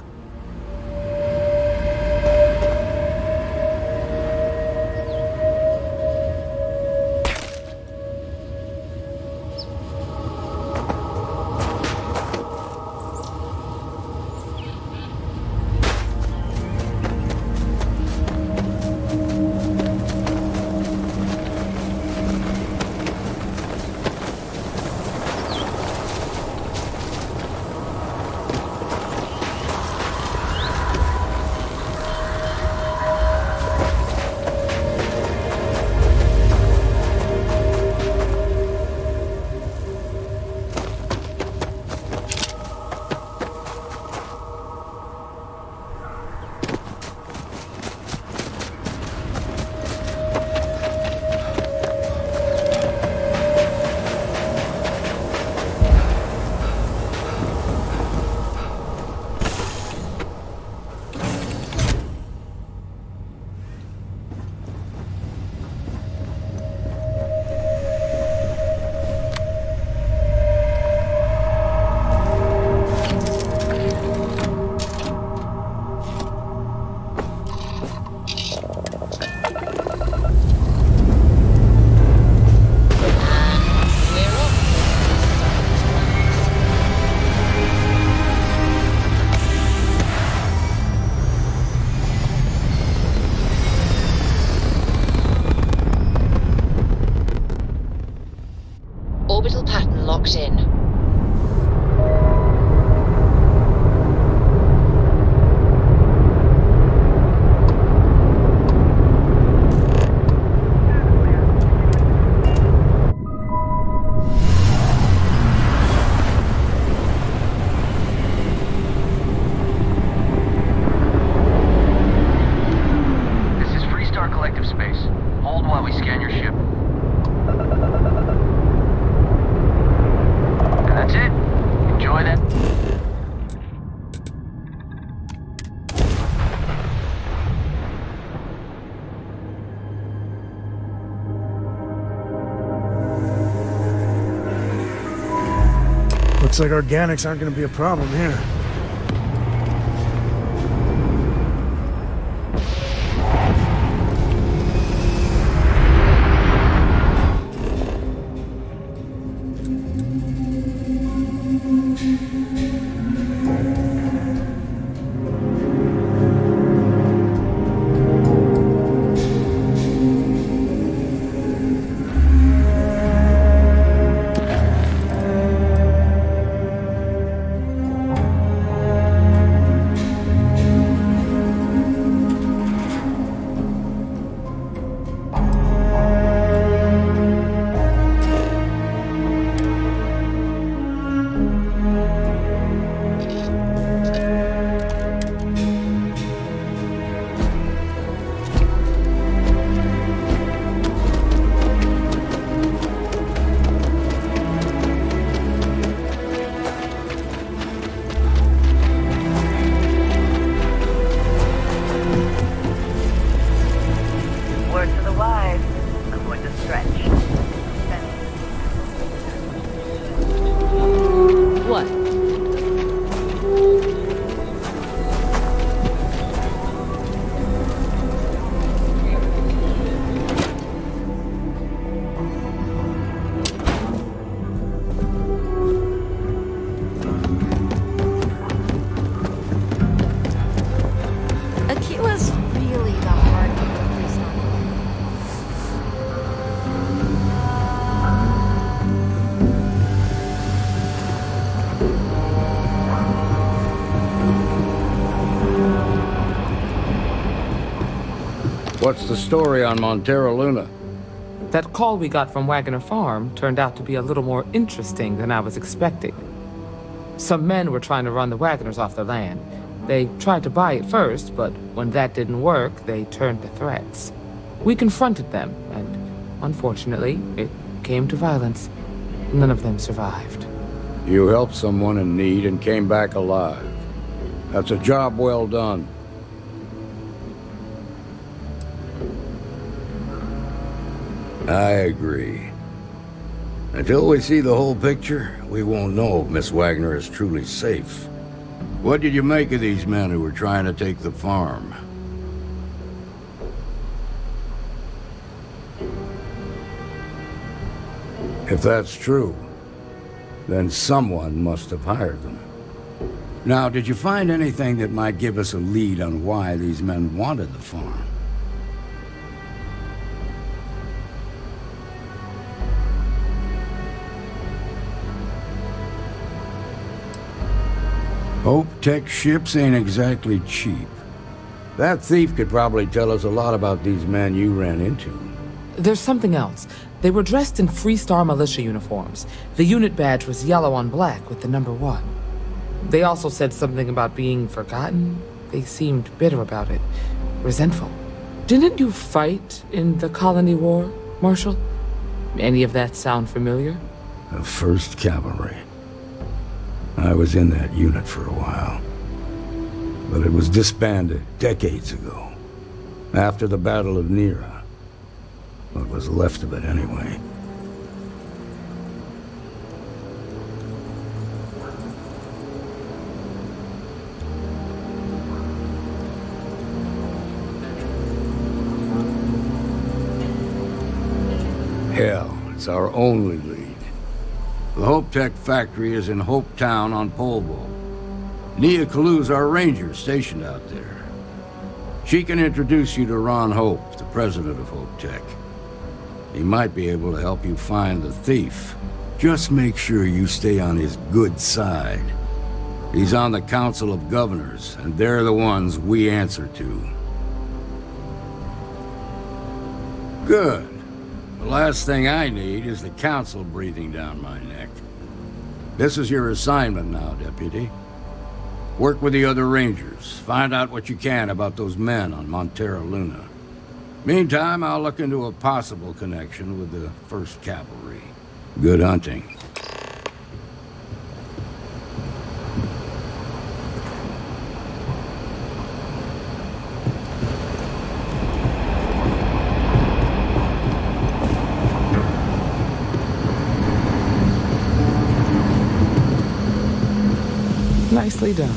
Speaker 5: Orbital pattern locked in.
Speaker 14: This is Freestar Collective Space. Hold while we scan your ship. That's it. Enjoy that.
Speaker 2: Looks like organics aren't going to be a problem here.
Speaker 6: What's the story on Montero Luna?
Speaker 4: That call we got from Wagoner Farm turned out to be a little more interesting than I was expecting. Some men were trying to run the Wagoners off their land. They tried to buy it first, but when that didn't work, they turned to threats. We confronted them, and unfortunately, it came to violence. None of them survived.
Speaker 6: You helped someone in need and came back alive. That's a job well done. I agree. Until we see the whole picture, we won't know if Miss Wagner is truly safe. What did you make of these men who were trying to take the farm? If that's true, then someone must have hired them. Now, did you find anything that might give us a lead on why these men wanted the farm? Hope Tech ships ain't exactly cheap. That thief could probably tell us a lot about these men you ran into.
Speaker 4: There's something else. They were dressed in Freestar militia uniforms. The unit badge was yellow on black with the number 1. They also said something about being forgotten. They seemed bitter about it, resentful. Didn't you fight in the Colony War, Marshal? Any of that sound familiar?
Speaker 6: The 1st Cavalry. I was in that unit for a while. But it was disbanded decades ago, after the Battle of Nera. What was left of it, anyway. Hell, it's our only lead. The Hope Tech factory is in Hope Town on Polvo. Nia Kalu's our ranger stationed out there. She can introduce you to Ron Hope, the president of Hope Tech. He might be able to help you find the thief. Just make sure you stay on his good side. He's on the Council of Governors, and they're the ones we answer to. Good. The last thing I need is the Council breathing down my neck. This is your assignment now, Deputy. Work with the other Rangers. Find out what you can about those men on Montero Luna. Meantime, I'll look into a possible connection with the 1st Cavalry. Good hunting.
Speaker 4: Nicely done.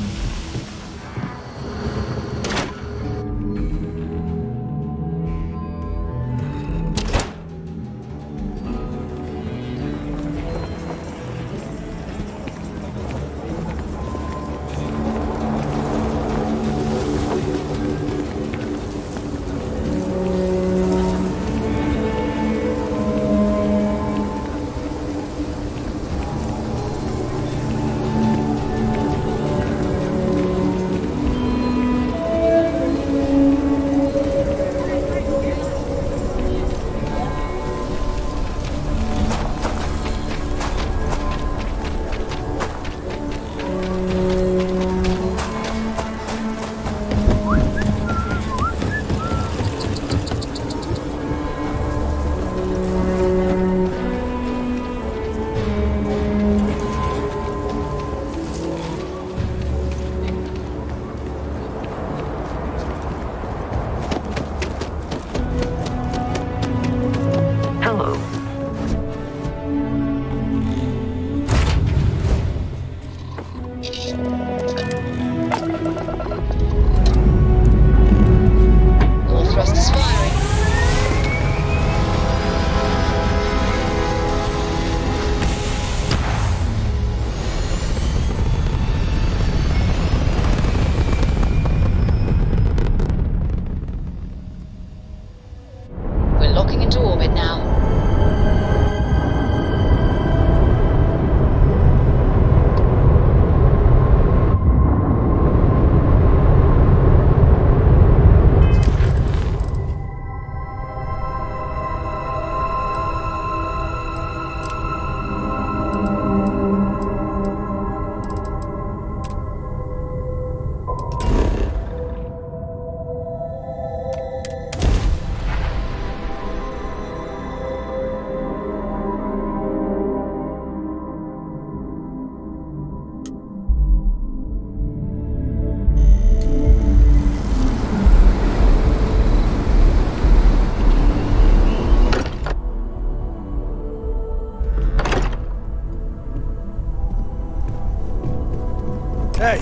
Speaker 2: Hey,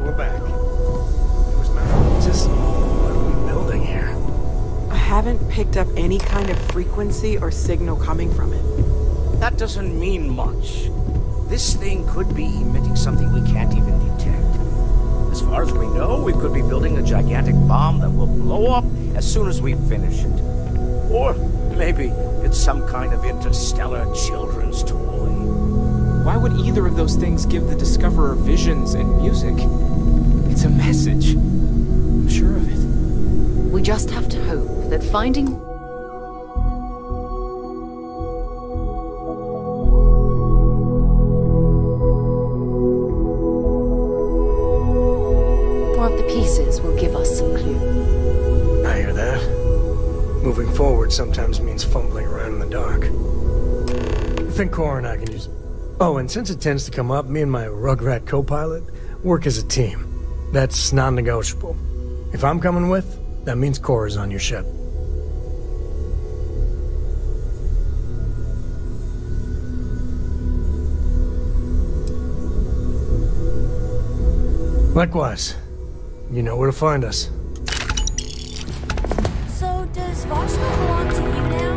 Speaker 2: we're back. Just what are we building here?
Speaker 7: I haven't picked up any kind of frequency or signal coming from it.
Speaker 22: That doesn't mean much. This thing could be emitting something we can't even detect. As far as we know, we could be building a gigantic bomb that will blow up as soon as we finish it. Or maybe it's some kind of interstellar children's toy.
Speaker 4: Why would either of those things give the Discoverer visions and music? It's a message. I'm sure of it.
Speaker 21: We just have to hope that finding... more of the pieces will give us some clue.
Speaker 2: I hear that. Moving forward sometimes means fumbling around in the dark. I think Cora and I can use... Oh, and since it tends to come up, me and my Rugrat co-pilot work as a team. That's non-negotiable. If I'm coming with, that means Cora's on your ship. Likewise. You know where to find us.
Speaker 15: So, does Voshka belong to you now?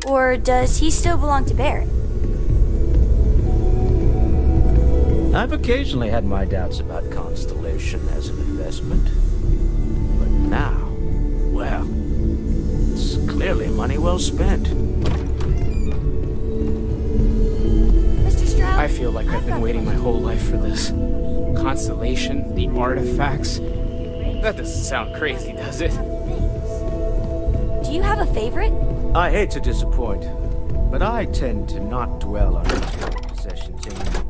Speaker 15: Or does he still belong to Barrett?
Speaker 22: I've occasionally had my doubts about Constellation as an investment. But now, well, it's clearly money well spent.
Speaker 15: Mr. Stroud?
Speaker 4: I feel like I've been waiting my whole life for this. Constellation, the artifacts. That doesn't sound crazy, does it?
Speaker 15: Do you have a favorite?
Speaker 22: I hate to disappoint, but I tend to not dwell on material possessions anymore.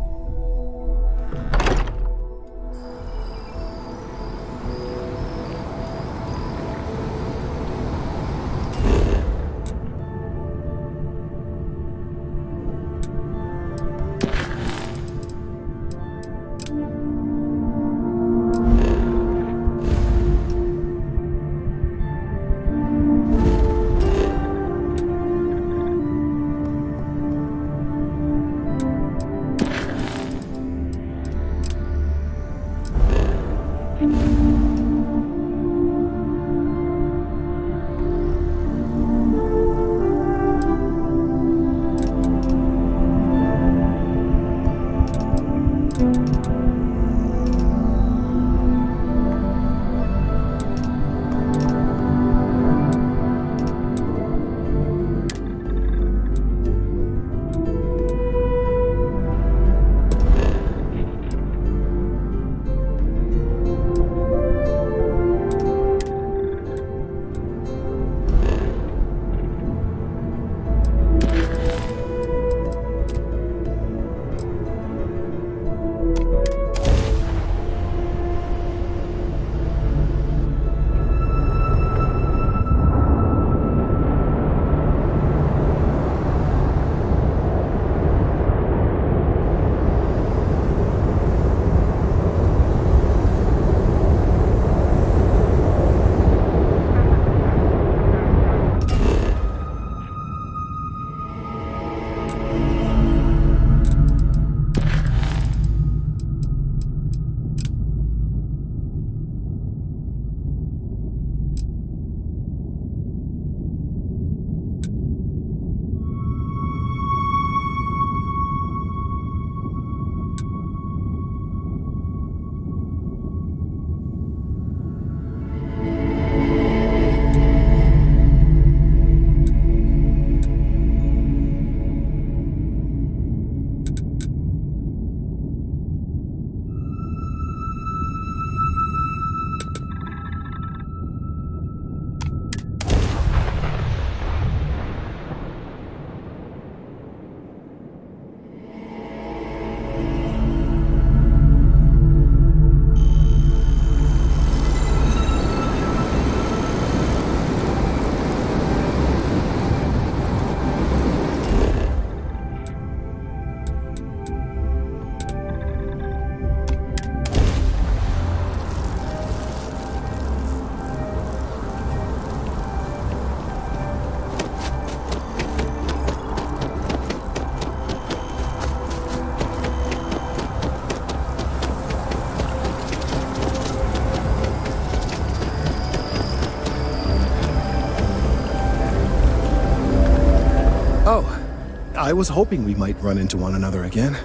Speaker 3: I was hoping we might run into one another again.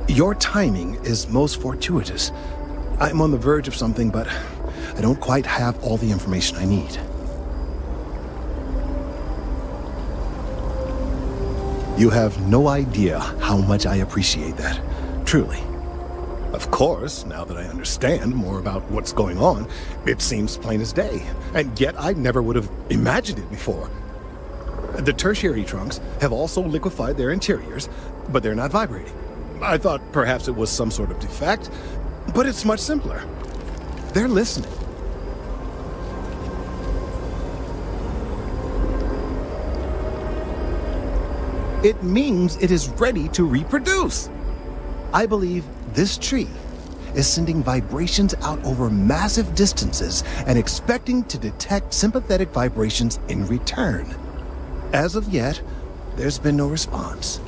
Speaker 3: Your timing is most fortuitous. I'm on the verge of something, but I don't quite have all the information I need. You have no idea how much I appreciate that. Truly. Of course, now that I understand more about what's going on, it seems plain as day. And yet I never would have imagined it before. The tertiary trunks have also liquefied their interiors, but they're not vibrating. I thought perhaps it was some sort of defect, but it's much simpler. They're listening. It means it is ready to reproduce. I believe this tree is sending vibrations out over massive distances and expecting to detect sympathetic vibrations in return. As of yet, there's been no response.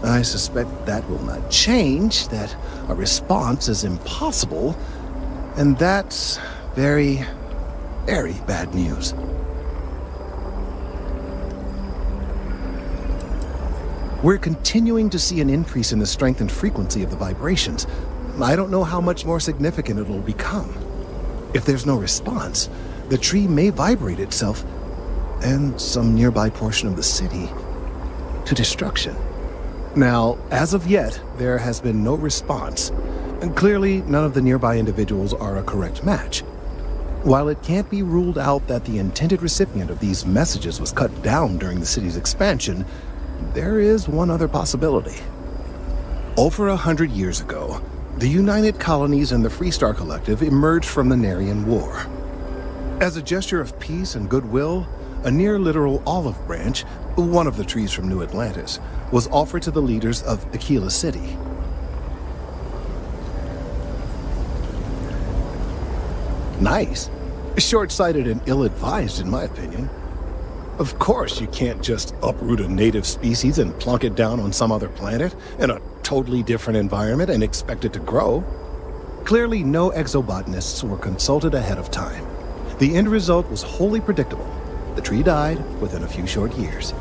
Speaker 3: I suspect that will not change, that a response is impossible, and that's very, very bad news. We're continuing to see an increase in the strength and frequency of the vibrations. I don't know how much more significant it'll become. If there's no response, the tree may vibrate itself and some nearby portion of the city to destruction. Now, as of yet, there has been no response, and clearly none of the nearby individuals are a correct match. While it can't be ruled out that the intended recipient of these messages was cut down during the city's expansion, there is one other possibility. Over 100 years ago, the United Colonies and the Freestar Collective emerged from the Narian War. As a gesture of peace and goodwill, a near-literal olive branch, one of the trees from New Atlantis, was offered to the leaders of Aquila City. Nice. Short-sighted and ill-advised, in my opinion. Of course, you can't just uproot a native species and plunk it down on some other planet in a totally different environment and expect it to grow. Clearly, no exobotanists were consulted ahead of time. The end result was wholly predictable. The tree died within a few short years.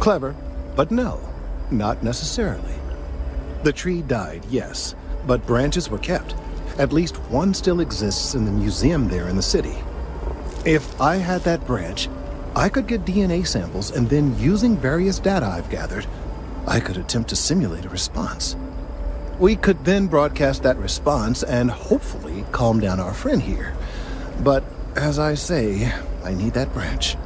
Speaker 3: Clever, but no, not necessarily. The tree died, yes, but branches were kept. At least one still exists in the museum there in the city. If I had that branch, I could get DNA samples, and then using various data I've gathered, I could attempt to simulate a response. We could then broadcast that response and hopefully calm down our friend here. But as I say, I need that branch.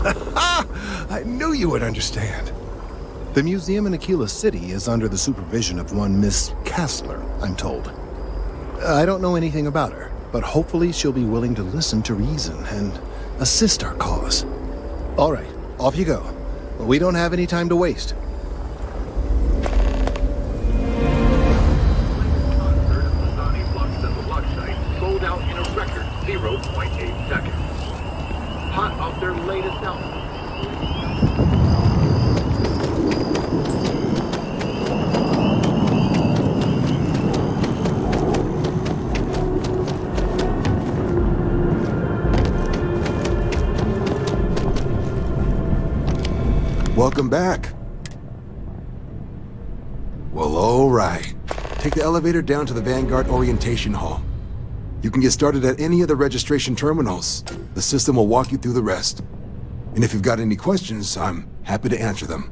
Speaker 3: I knew you would understand. The museum in Aquila City is under the supervision of one Miss Kastler, I'm told. I don't know anything about her, but hopefully she'll be willing to listen to reason and assist our cause. All right, off you go. We don't have any time to waste.
Speaker 9: Sold out in a record 0.8 seconds. Hot off their latest album.
Speaker 10: Welcome back. Well, all right. Take the elevator down to the Vanguard Orientation Hall. You can get started at any of the registration terminals. The system will walk you through the rest. And if you've got any questions, I'm happy to answer them.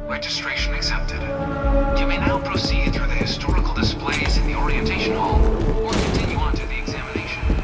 Speaker 23: Registration accepted. You may now proceed through the historical displays in the orientation hall, or continue on to the examination.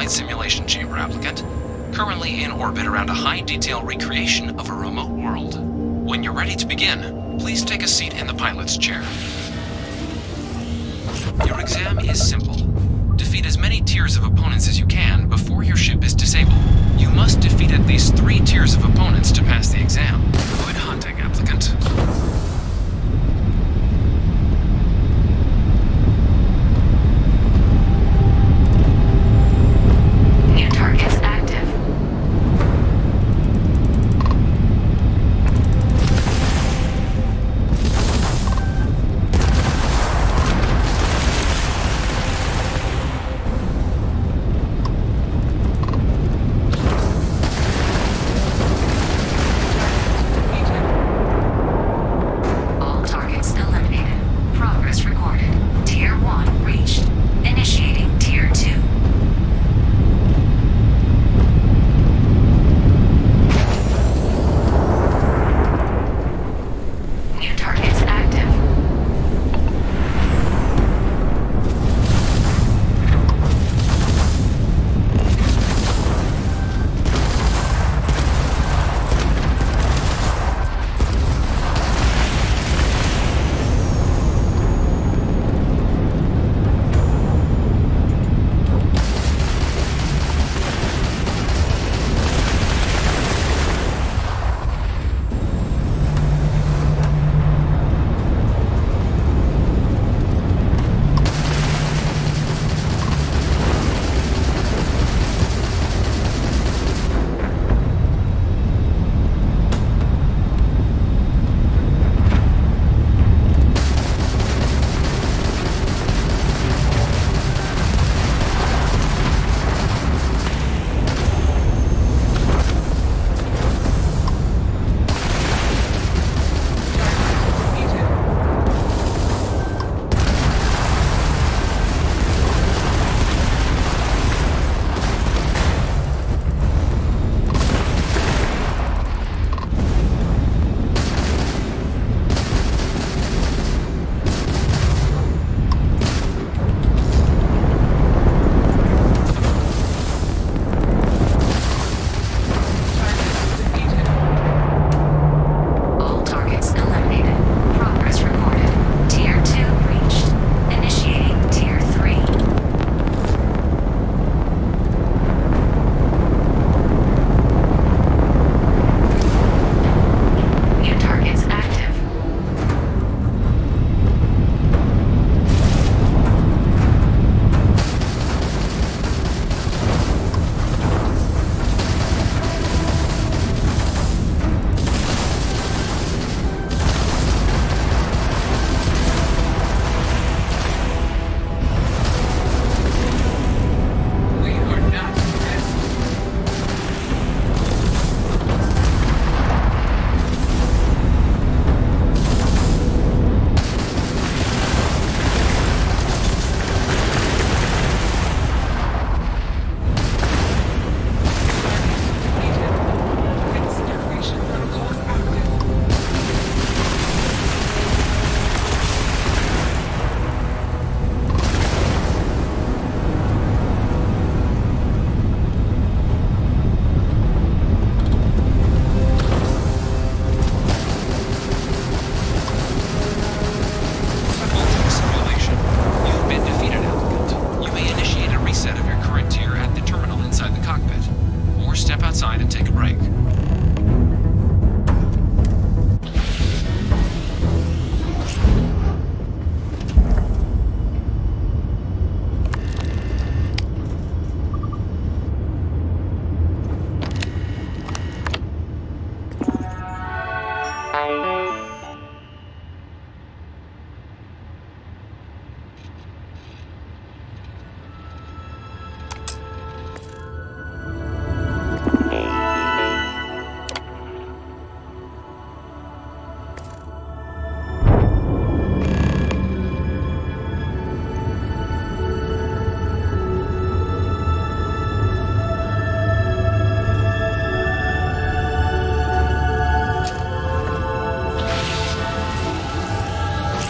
Speaker 23: Simulation chamber applicant, currently in orbit around a high-detail recreation of a remote world. When you're ready to begin, please take a seat in the pilot's chair. Your exam is simple. Defeat as many tiers of opponents as you can before your ship is disabled. You must defeat at least 3 tiers of opponents to pass the exam. Good hunting, applicant.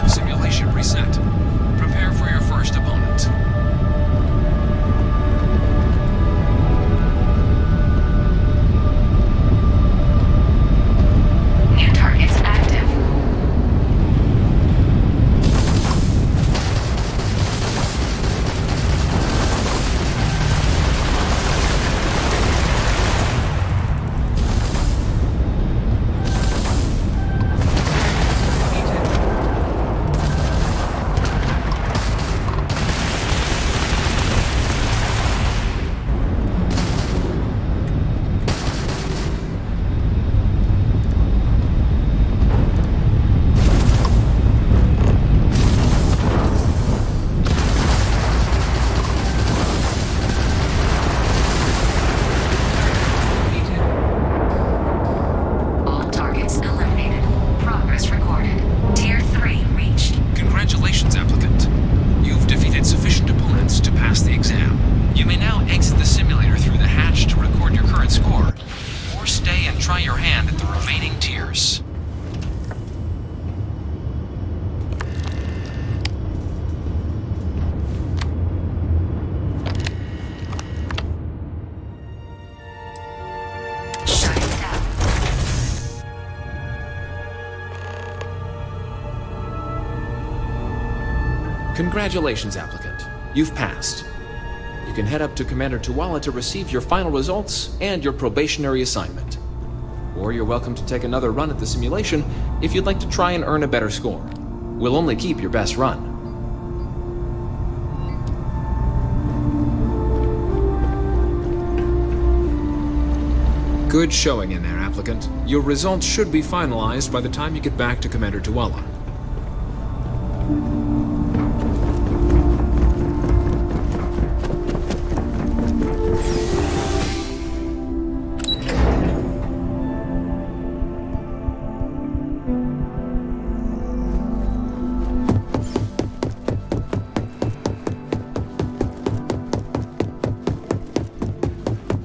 Speaker 23: Simulation reset. Prepare for your first opponent.
Speaker 14: New targets active.
Speaker 23: Congratulations, applicant. You've defeated sufficient opponents to pass the exam. You may now exit the simulator through the hatch to record your current score, or stay and try your hand at the remaining tiers. Congratulations, applicant. You've passed. You can head up to Commander Tuala to receive your final results and your probationary assignment. Or you're welcome to take another run at the simulation if you'd like to try and earn a better score. We'll only keep your best run. Good showing in there, applicant. Your results should be finalized by the time you get back to Commander Tuala.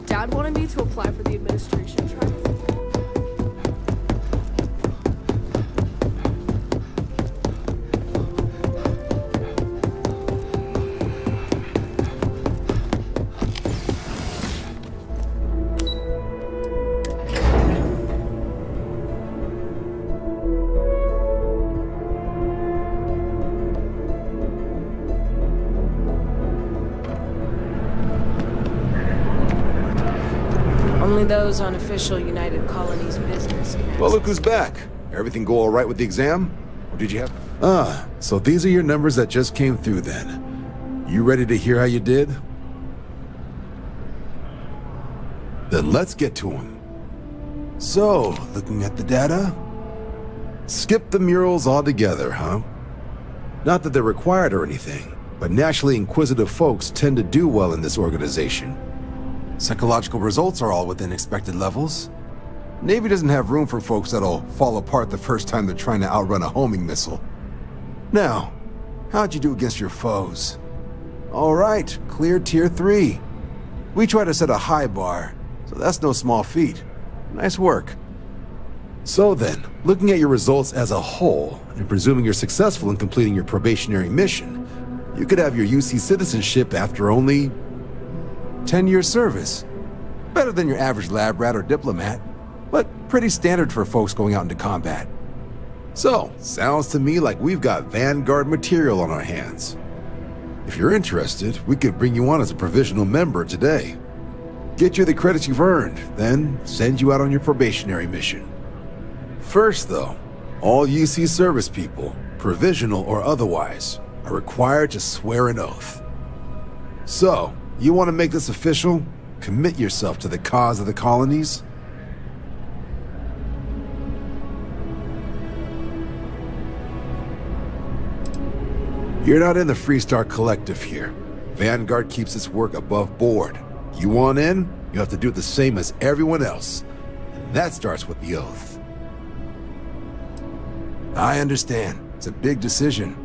Speaker 11: Dad wanted me to apply for the administration track. Only those on official United Colonies business can.
Speaker 10: Well, look who's back. Everything go all right with the exam? Or did you have... Ah, so these are your numbers that just came through then. You ready to hear how you did? Then let's get to them. So, looking at the data... Skip the murals altogether, huh? Not that they're required or anything, but naturally inquisitive folks tend to do well in this organization. Psychological results are all within expected levels. Navy doesn't have room for folks that'll fall apart the first time they're trying to outrun a homing missile. Now, how'd you do against your foes? All right, clear Tier 3. We try to set a high bar, so that's no small feat. Nice work. So then, looking at your results as a whole, and presuming you're successful in completing your probationary mission, you could have your UC citizenship after only 10-year service. Better than your average lab rat or diplomat, but pretty standard for folks going out into combat. So, sounds to me like we've got Vanguard material on our hands. If you're interested, we could bring you on as a provisional member today. Get you the credits you've earned, then send you out on your probationary mission. First though, all UC service people, provisional or otherwise, are required to swear an oath. So, you want to make this official? Commit yourself to the cause of the colonies? You're not in the Freestar Collective here. Vanguard keeps its work above board. You want in, you have to do the same as everyone else. And that starts with the oath. I understand. It's a big decision.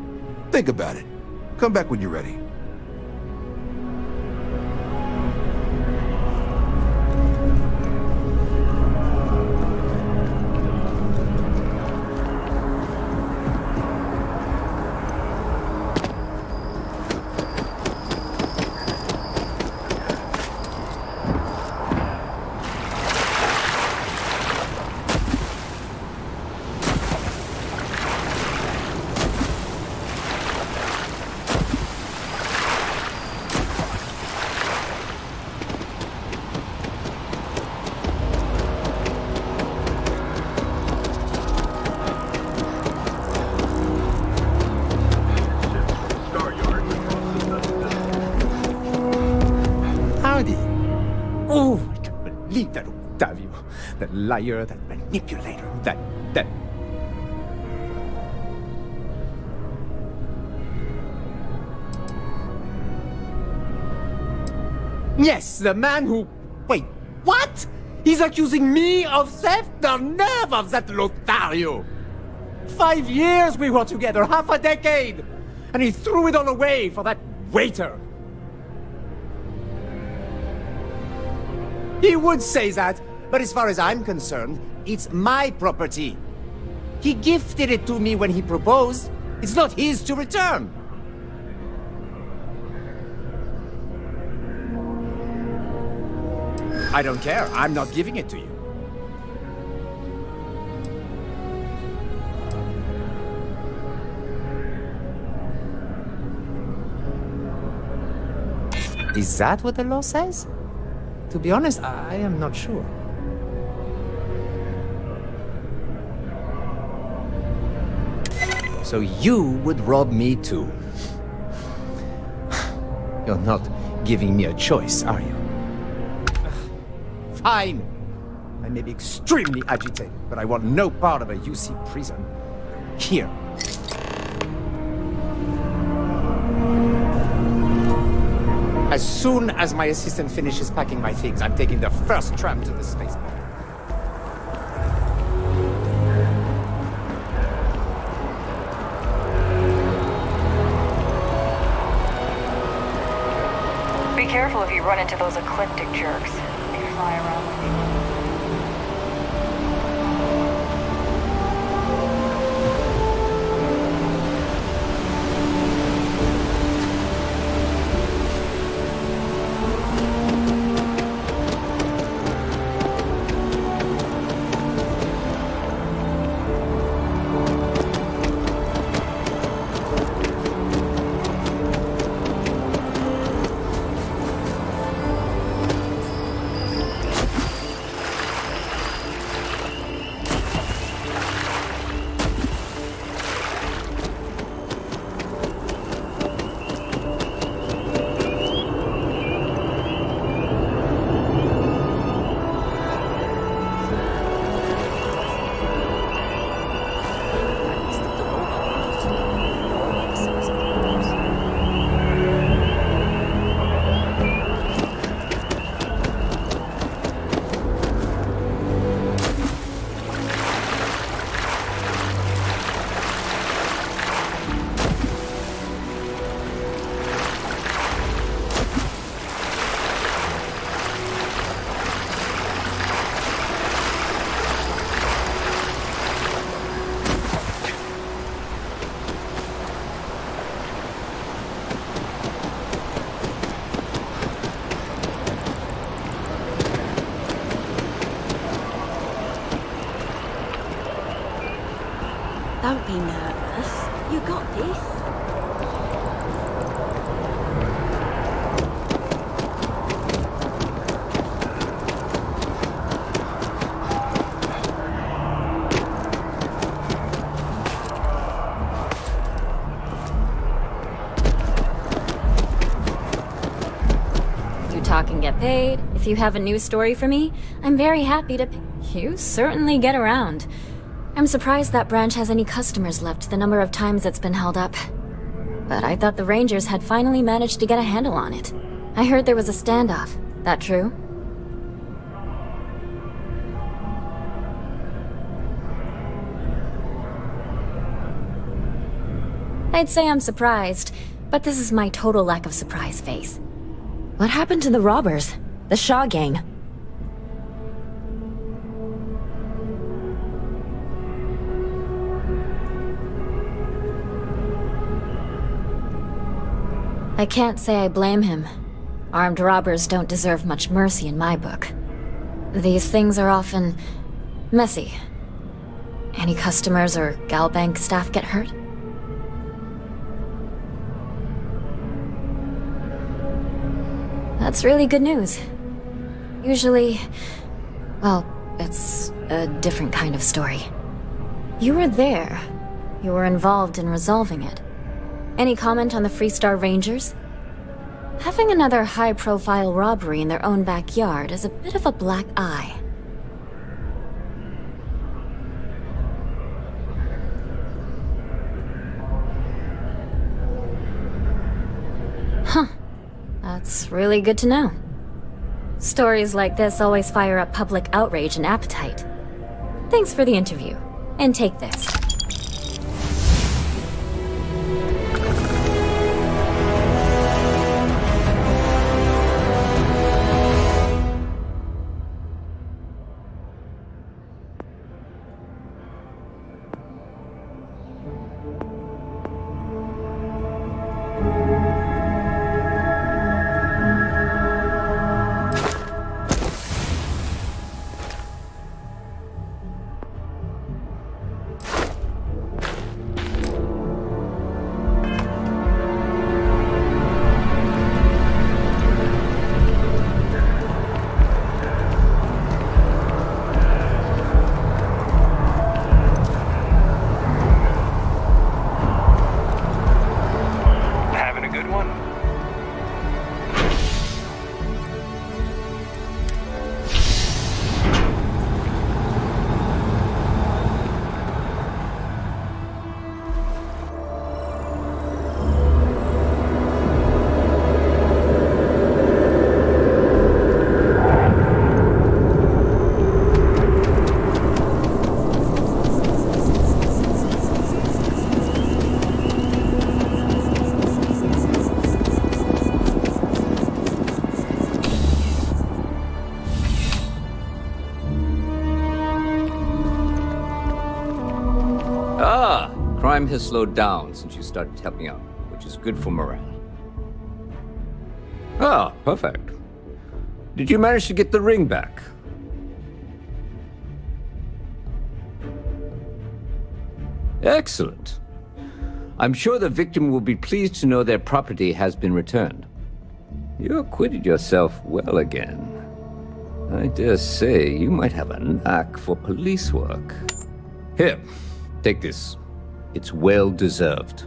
Speaker 10: Think about it. Come back when you're ready.
Speaker 13: That liar, that manipulator, that... Yes, the man who... Wait, what? He's accusing me of theft? The nerve of that Lothario! 5 years we were together, half a decade! And he threw it all away for that waiter! He would say that, but as far as I'm concerned, it's my property. He gifted it to me when he proposed. It's not his to return. I don't care. I'm not giving it to you. Is that what the law says? To be honest, I am not sure. So you would rob me too? You're not giving me a choice, are you? Fine. I may be extremely agitated, but I want no part of a UC prison. Here. As soon as my assistant finishes packing my things, I'm taking the first tram to the spaceport.
Speaker 16: Be careful if you run into those ecliptic jerks. They fly around with you.
Speaker 15: Don't be nervous. You got this.
Speaker 17: You talk and get paid. If you have a news story for me, I'm very happy to... You certainly get around. I'm surprised that branch has any customers left, the number of times it's been held up. but I thought the Rangers had finally managed to get a handle on it. I heard there was a standoff. That true? I'd say I'm surprised, but this is my total lack of surprise face. What happened to the robbers? The Shaw gang? I can't say I blame him. Armed robbers don't deserve much mercy in my book. These things are often messy. Any customers or Galbank staff get hurt? That's really good news. Usually, well, it's a different kind of story. You were there. You were involved in resolving it. Any comment on the Freestar Rangers? Having another high-profile robbery in their own backyard is a bit of a black eye. Huh. That's really good to know. Stories like this always fire up public outrage and appetite. Thanks for the interview. And take this.
Speaker 12: Crime has slowed down since you started helping out, which is good for morale. Ah, perfect. Did you manage to get the ring back? Excellent. I'm sure the victim will be pleased to know their property has been returned. You acquitted yourself well again. I dare say you might have a knack for police work. Here, take this. It's well deserved.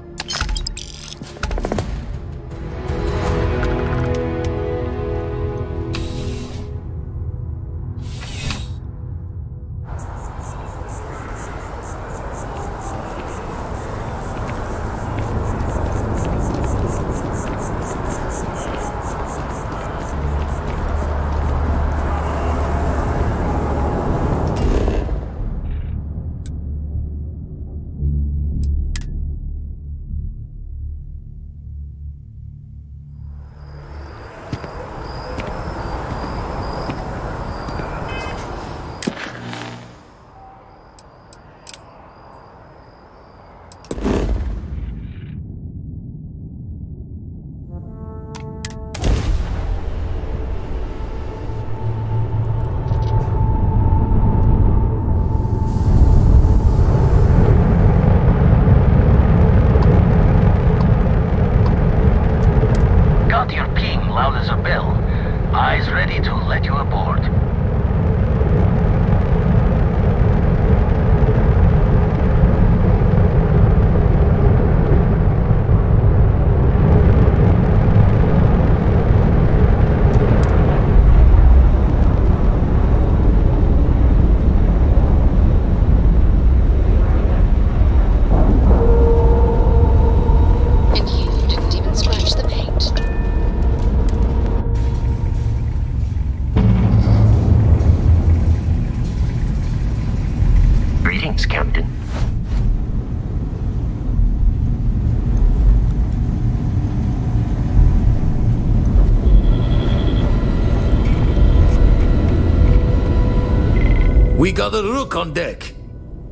Speaker 1: got a rook on deck.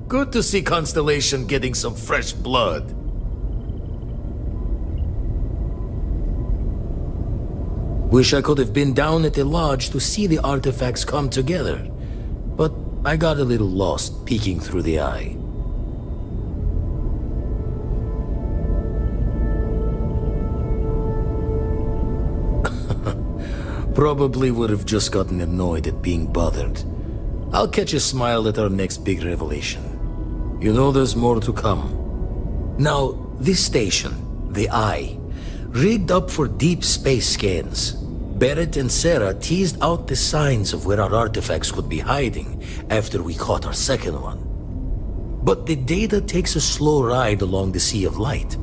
Speaker 1: Good to see Constellation getting some fresh blood. Wish I could have been down at the lodge to see the artifacts come together. But I got a little lost peeking through the eye. Probably would have just gotten annoyed at being bothered. I'll catch a smile at our next big revelation. You know there's more to come. Now, this station, the Eye, rigged up for deep space scans. Barrett and Sarah teased out the signs of where our artifacts could be hiding after we caught our second one. But the data takes a slow ride along the Sea of Light.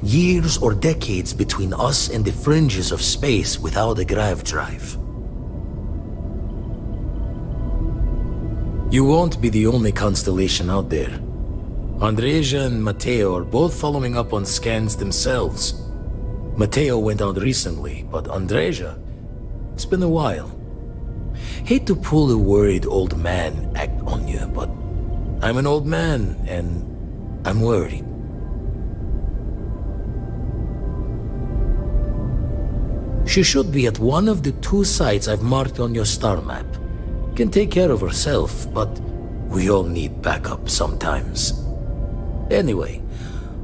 Speaker 1: Years or decades between us and the fringes of space without a grav drive. You won't be the only constellation out there. Andreja and Matteo are both following up on scans themselves. Matteo went out recently, but Andreja, it's been a while. Hate to pull a worried old man act on you, but I'm an old man and I'm worried. She should be at one of the 2 sites I've marked on your star map. Can take care of herself, but we all need backup sometimes. Anyway,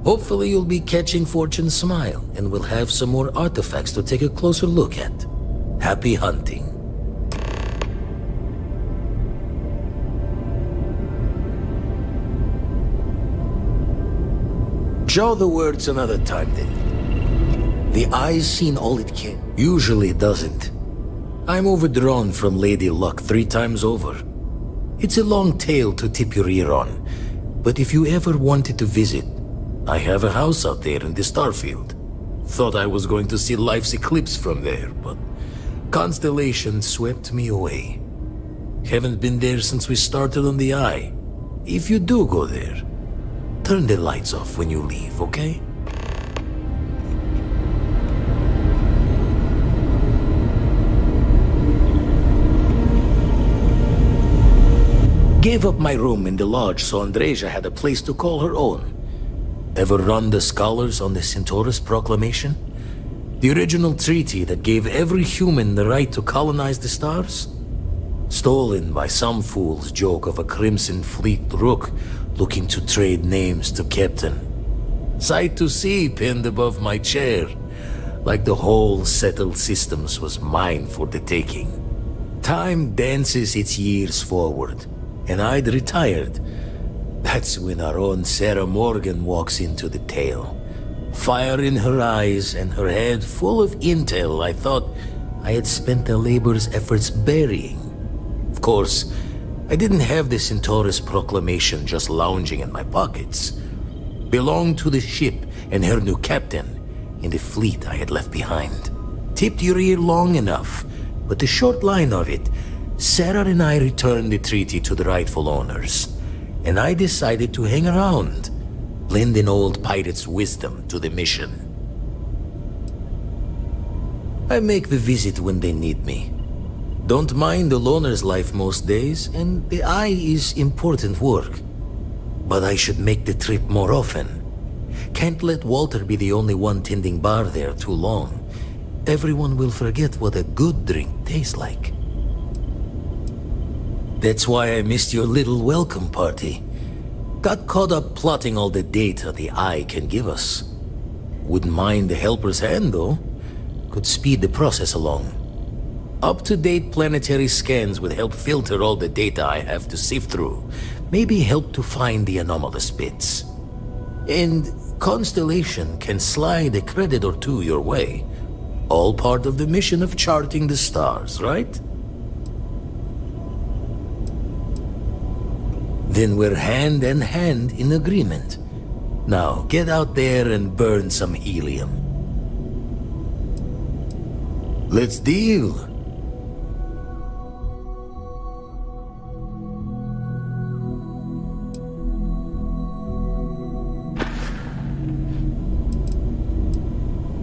Speaker 1: hopefully you'll be catching Fortune's smile and we'll have some more artifacts to take a closer look at. Happy hunting. Show the words another time then. The Eye's seen all it can. Usually it doesn't. I'm overdrawn from Lady Luck 3 times over. It's a long tale to tip your ear on, but if you ever wanted to visit, I have a house out there in the Starfield. Thought I was going to see life's eclipse from there, but Constellation swept me away. Haven't been there since we started on the Eye. If you do go there, turn the lights off when you leave, okay? Gave up my room in the lodge so Andreja had a place to call her own. Ever run the scholars on the Centaurus Proclamation? The original treaty that gave every human the right to colonize the stars? Stolen by some fool's joke of a Crimson Fleet rook looking to trade names to Captain. Sight to see pinned above my chair, like the whole settled systems was mine for the taking. Time dances its years forward, and I'd retired. That's when our own Sarah Morgan walks into the tale. Fire in her eyes and her head full of intel I thought I had spent the labor's efforts burying. Of course, I didn't have the Centaurus Proclamation just lounging in my pockets. Belonged to the ship and her new captain in the fleet I had left behind. Tipped your ear long enough, but the short line of it, Sarah and I returned the treaty to the rightful owners, and I decided to hang around, lend an old pirate's wisdom to the mission. I make the visit when they need me. Don't mind the loner's life most days, and the Eye is important work. But I should make the trip more often. Can't let Walter be the only one tending bar there too long. Everyone will forget what a good drink tastes like. That's why I missed your little welcome party. Got caught up plotting all the data the Eye can give us. Wouldn't mind the helper's hand, though. Could speed the process along. Up-to-date planetary scans would help filter all the data I have to sift through. Maybe help to find the anomalous bits. And Constellation can slide a credit or 2 your way. All part of the mission of charting the stars, right? Then we're hand in hand in agreement. Now, get out there and burn some helium. Let's deal.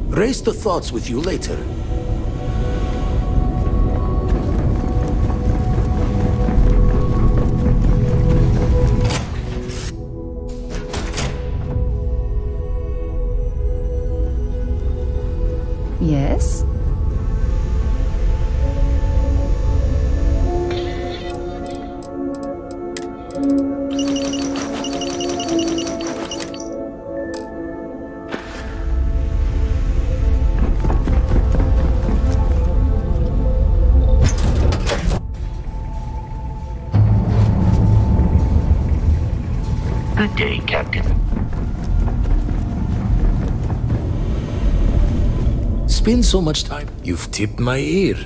Speaker 1: Race the thoughts with you later.
Speaker 21: Yes?
Speaker 14: Good day, Captain.
Speaker 1: Spend so much time. You've tipped my ear.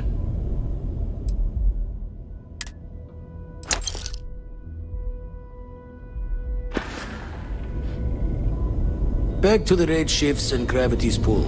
Speaker 1: Back to the red shifts and gravity's pull.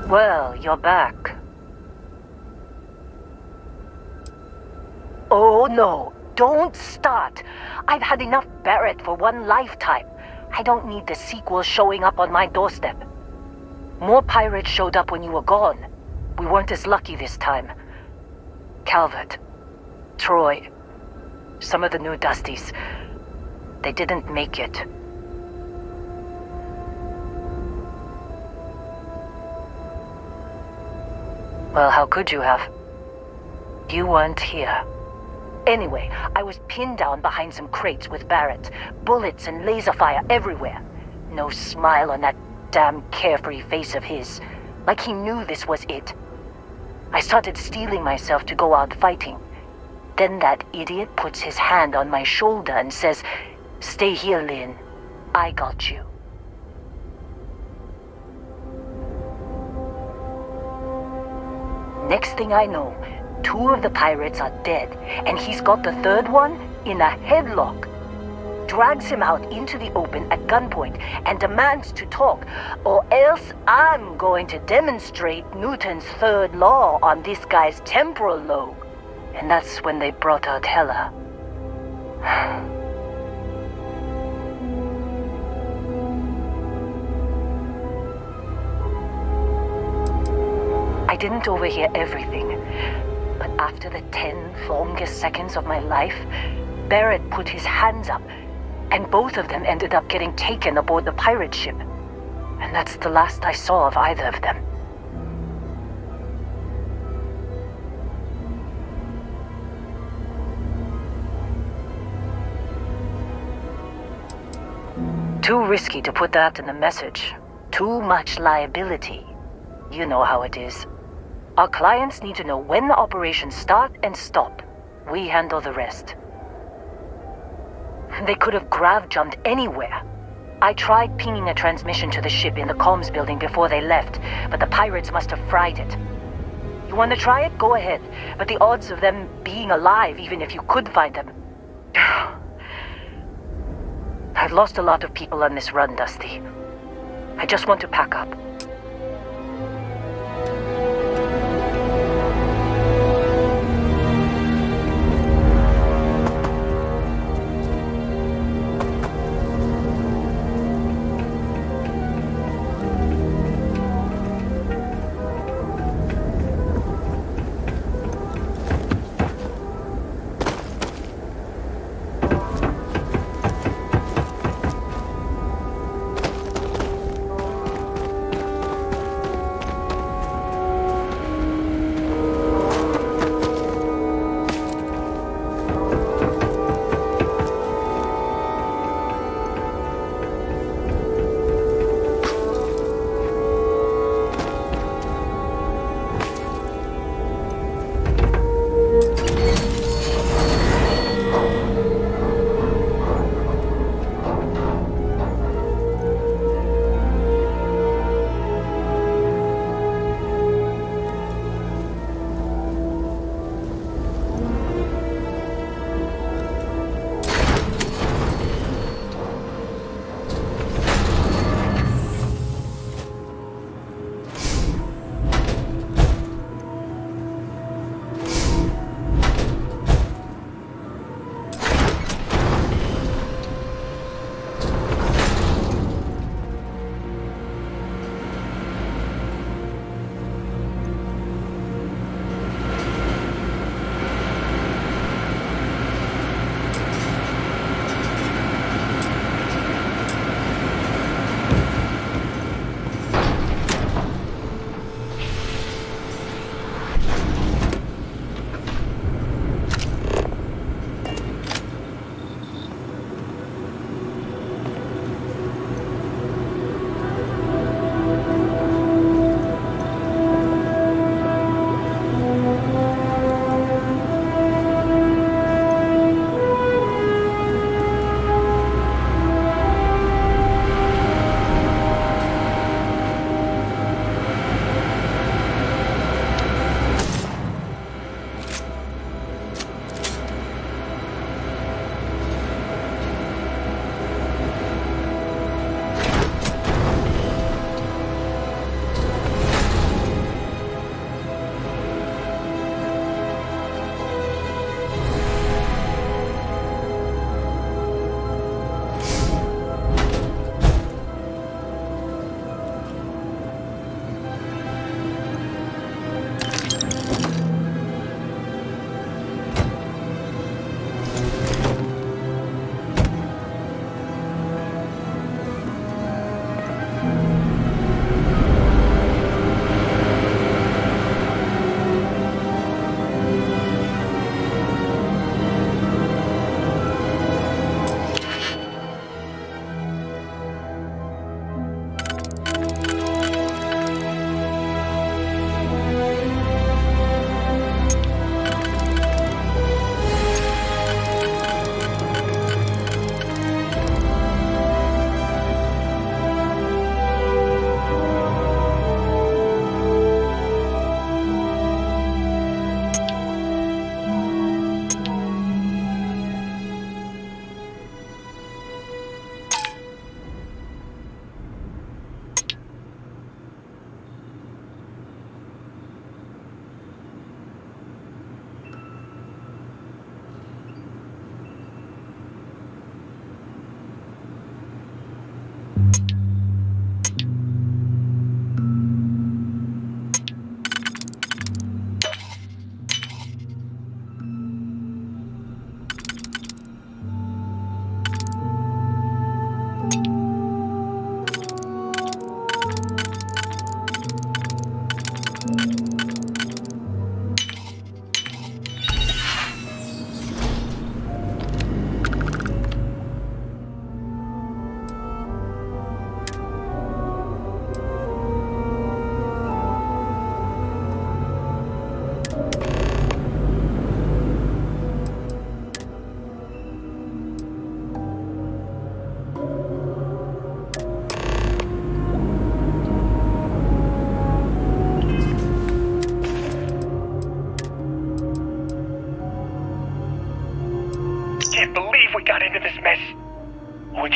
Speaker 8: Well, you're back. Oh no, don't start. I've had enough Barrett for one lifetime. I don't need the sequel showing up on my doorstep. More pirates showed up when you were gone. We weren't as lucky this time. Calvert, Troy, some of the new Dusties, they didn't make it. Well, how could you have? You weren't here. Anyway, I was pinned down behind some crates with Barrett. Bullets and laser fire everywhere. No smile on that damn carefree face of his. Like he knew this was it. I started steeling myself to go out fighting. Then that idiot puts his hand on my shoulder and says, "Stay here, Lynn. I got you." Next thing I know, 2 of the pirates are dead, and he's got the 3rd one in a headlock. Drags him out into the open at gunpoint and demands to talk, or else I'm going to demonstrate Newton's 3rd law on this guy's temporal lobe. And that's when they brought out Hela. I didn't overhear everything, but after the 10 longest seconds of my life, Barrett put his hands up, and both of them ended up getting taken aboard the pirate ship. And that's the last I saw of either of them. Too risky to put that in the message. Too much liability. You know how it is. Our clients need to know when the operations start and stop. We handle the rest. They could have grav-jumped anywhere. I tried pinging a transmission to the ship in the comms building before they left, but the pirates must have fried it. You want to try it? Go ahead. But the odds of them being alive, even if you could find them... I've lost a lot of people on this run, Dusty. I just want to pack up.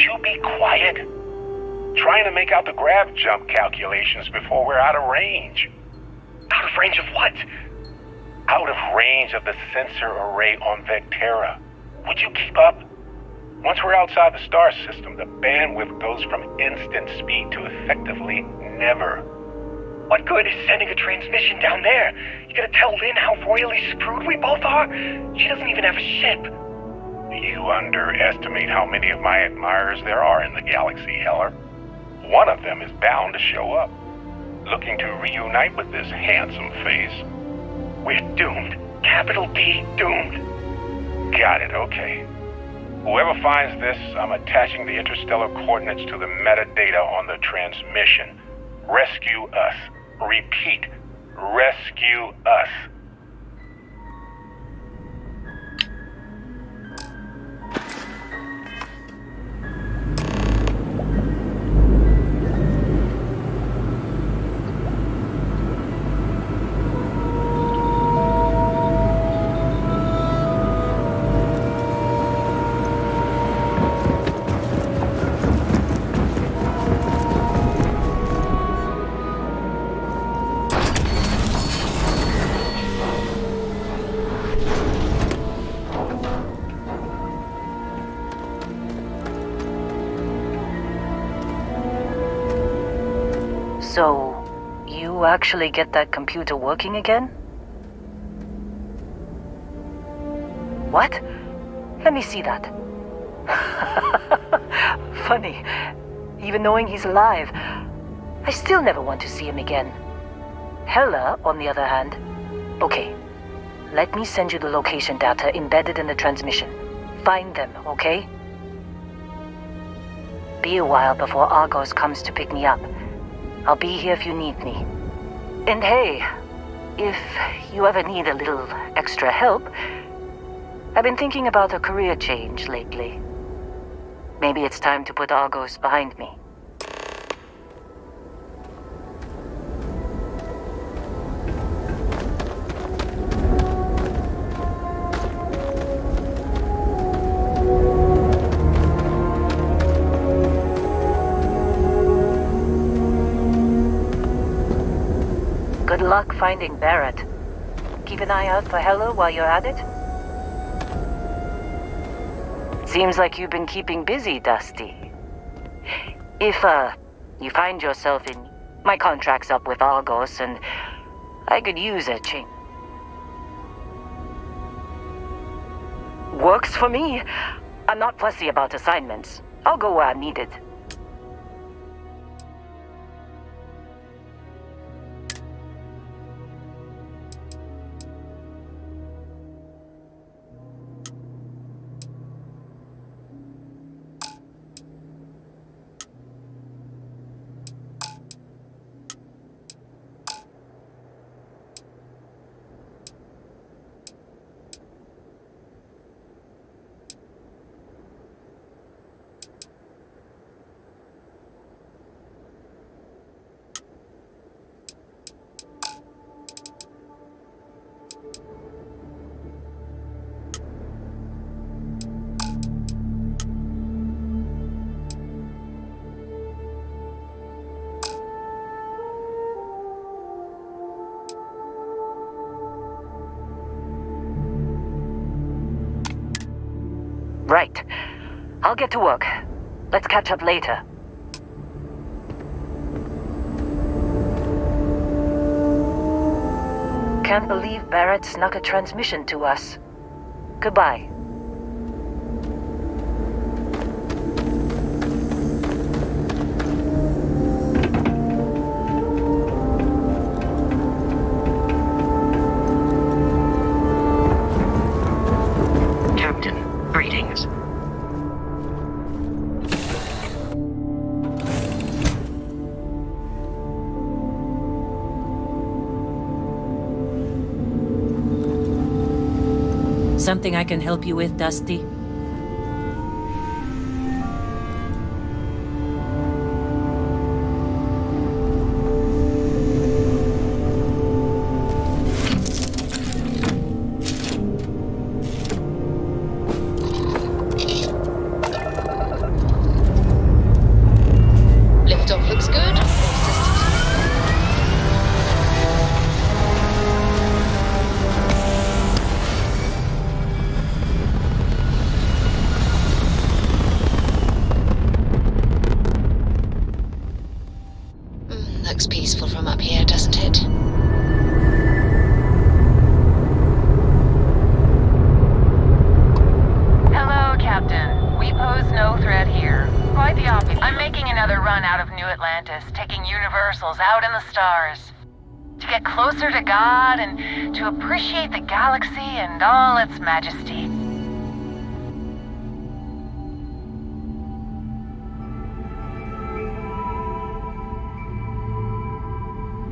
Speaker 18: you be quiet? Trying to make out the grav jump calculations before we're out of range. Out of range of what? Out of range of the sensor array on Vectera. Would you keep up? Once we're outside the star system, the bandwidth goes from instant speed to effectively never. What good is sending a transmission down there? You gonna tell Lynn how royally screwed we both are? She doesn't even have a ship. You underestimate how many of my admirers there are in the galaxy, Heller. One of them is bound to show up, looking to reunite with this handsome face. We're doomed. Capital D, doomed. Got it, okay. Whoever finds this, I'm attaching the interstellar coordinates to the metadata on the transmission. Rescue us. Repeat, rescue us.
Speaker 8: So, you actually get that computer working again? What? Let me see that. Funny. Even knowing he's alive, I still never want to see him again. Hella, on the other hand. Okay, let me send you the location data embedded in the transmission. Find them, okay? Be a while before Argos comes to pick me up. I'll be here if you need me. And hey, if you ever need a little extra help, I've been thinking about a career change lately. Maybe it's time to put Argos behind me. Good luck finding Barrett. Keep an eye out for Hella while you're at it. Seems like you've been keeping busy, Dusty. If, you find yourself in... My contract's up with Argos, and I could use a change. Works for me. I'm not fussy about assignments. I'll go where I'm needed. Right. I'll get to work. Let's catch up later. Can't believe Barrett snuck a transmission to us. Goodbye.
Speaker 14: Greetings.
Speaker 19: Something I can help you with, Dusty?
Speaker 5: stars. To get closer to God and to appreciate the galaxy and all its majesty.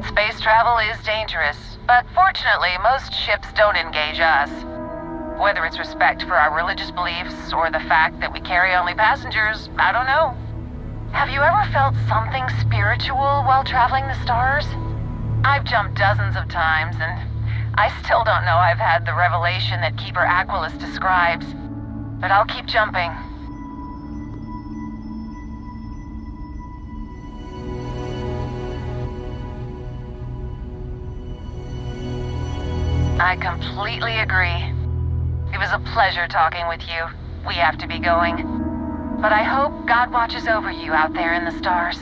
Speaker 5: Space travel is dangerous, but fortunately most ships don't engage us. Whether it's respect for our religious beliefs or the fact that we carry only passengers, I don't know. Have you ever felt something spiritual while traveling the stars? I've jumped dozens of times, and I still don't know I've had the revelation that Keeper Aquilus describes. But I'll keep jumping. I completely agree. It was a pleasure talking with you. We have to be going. But I hope God watches over you out there in the stars.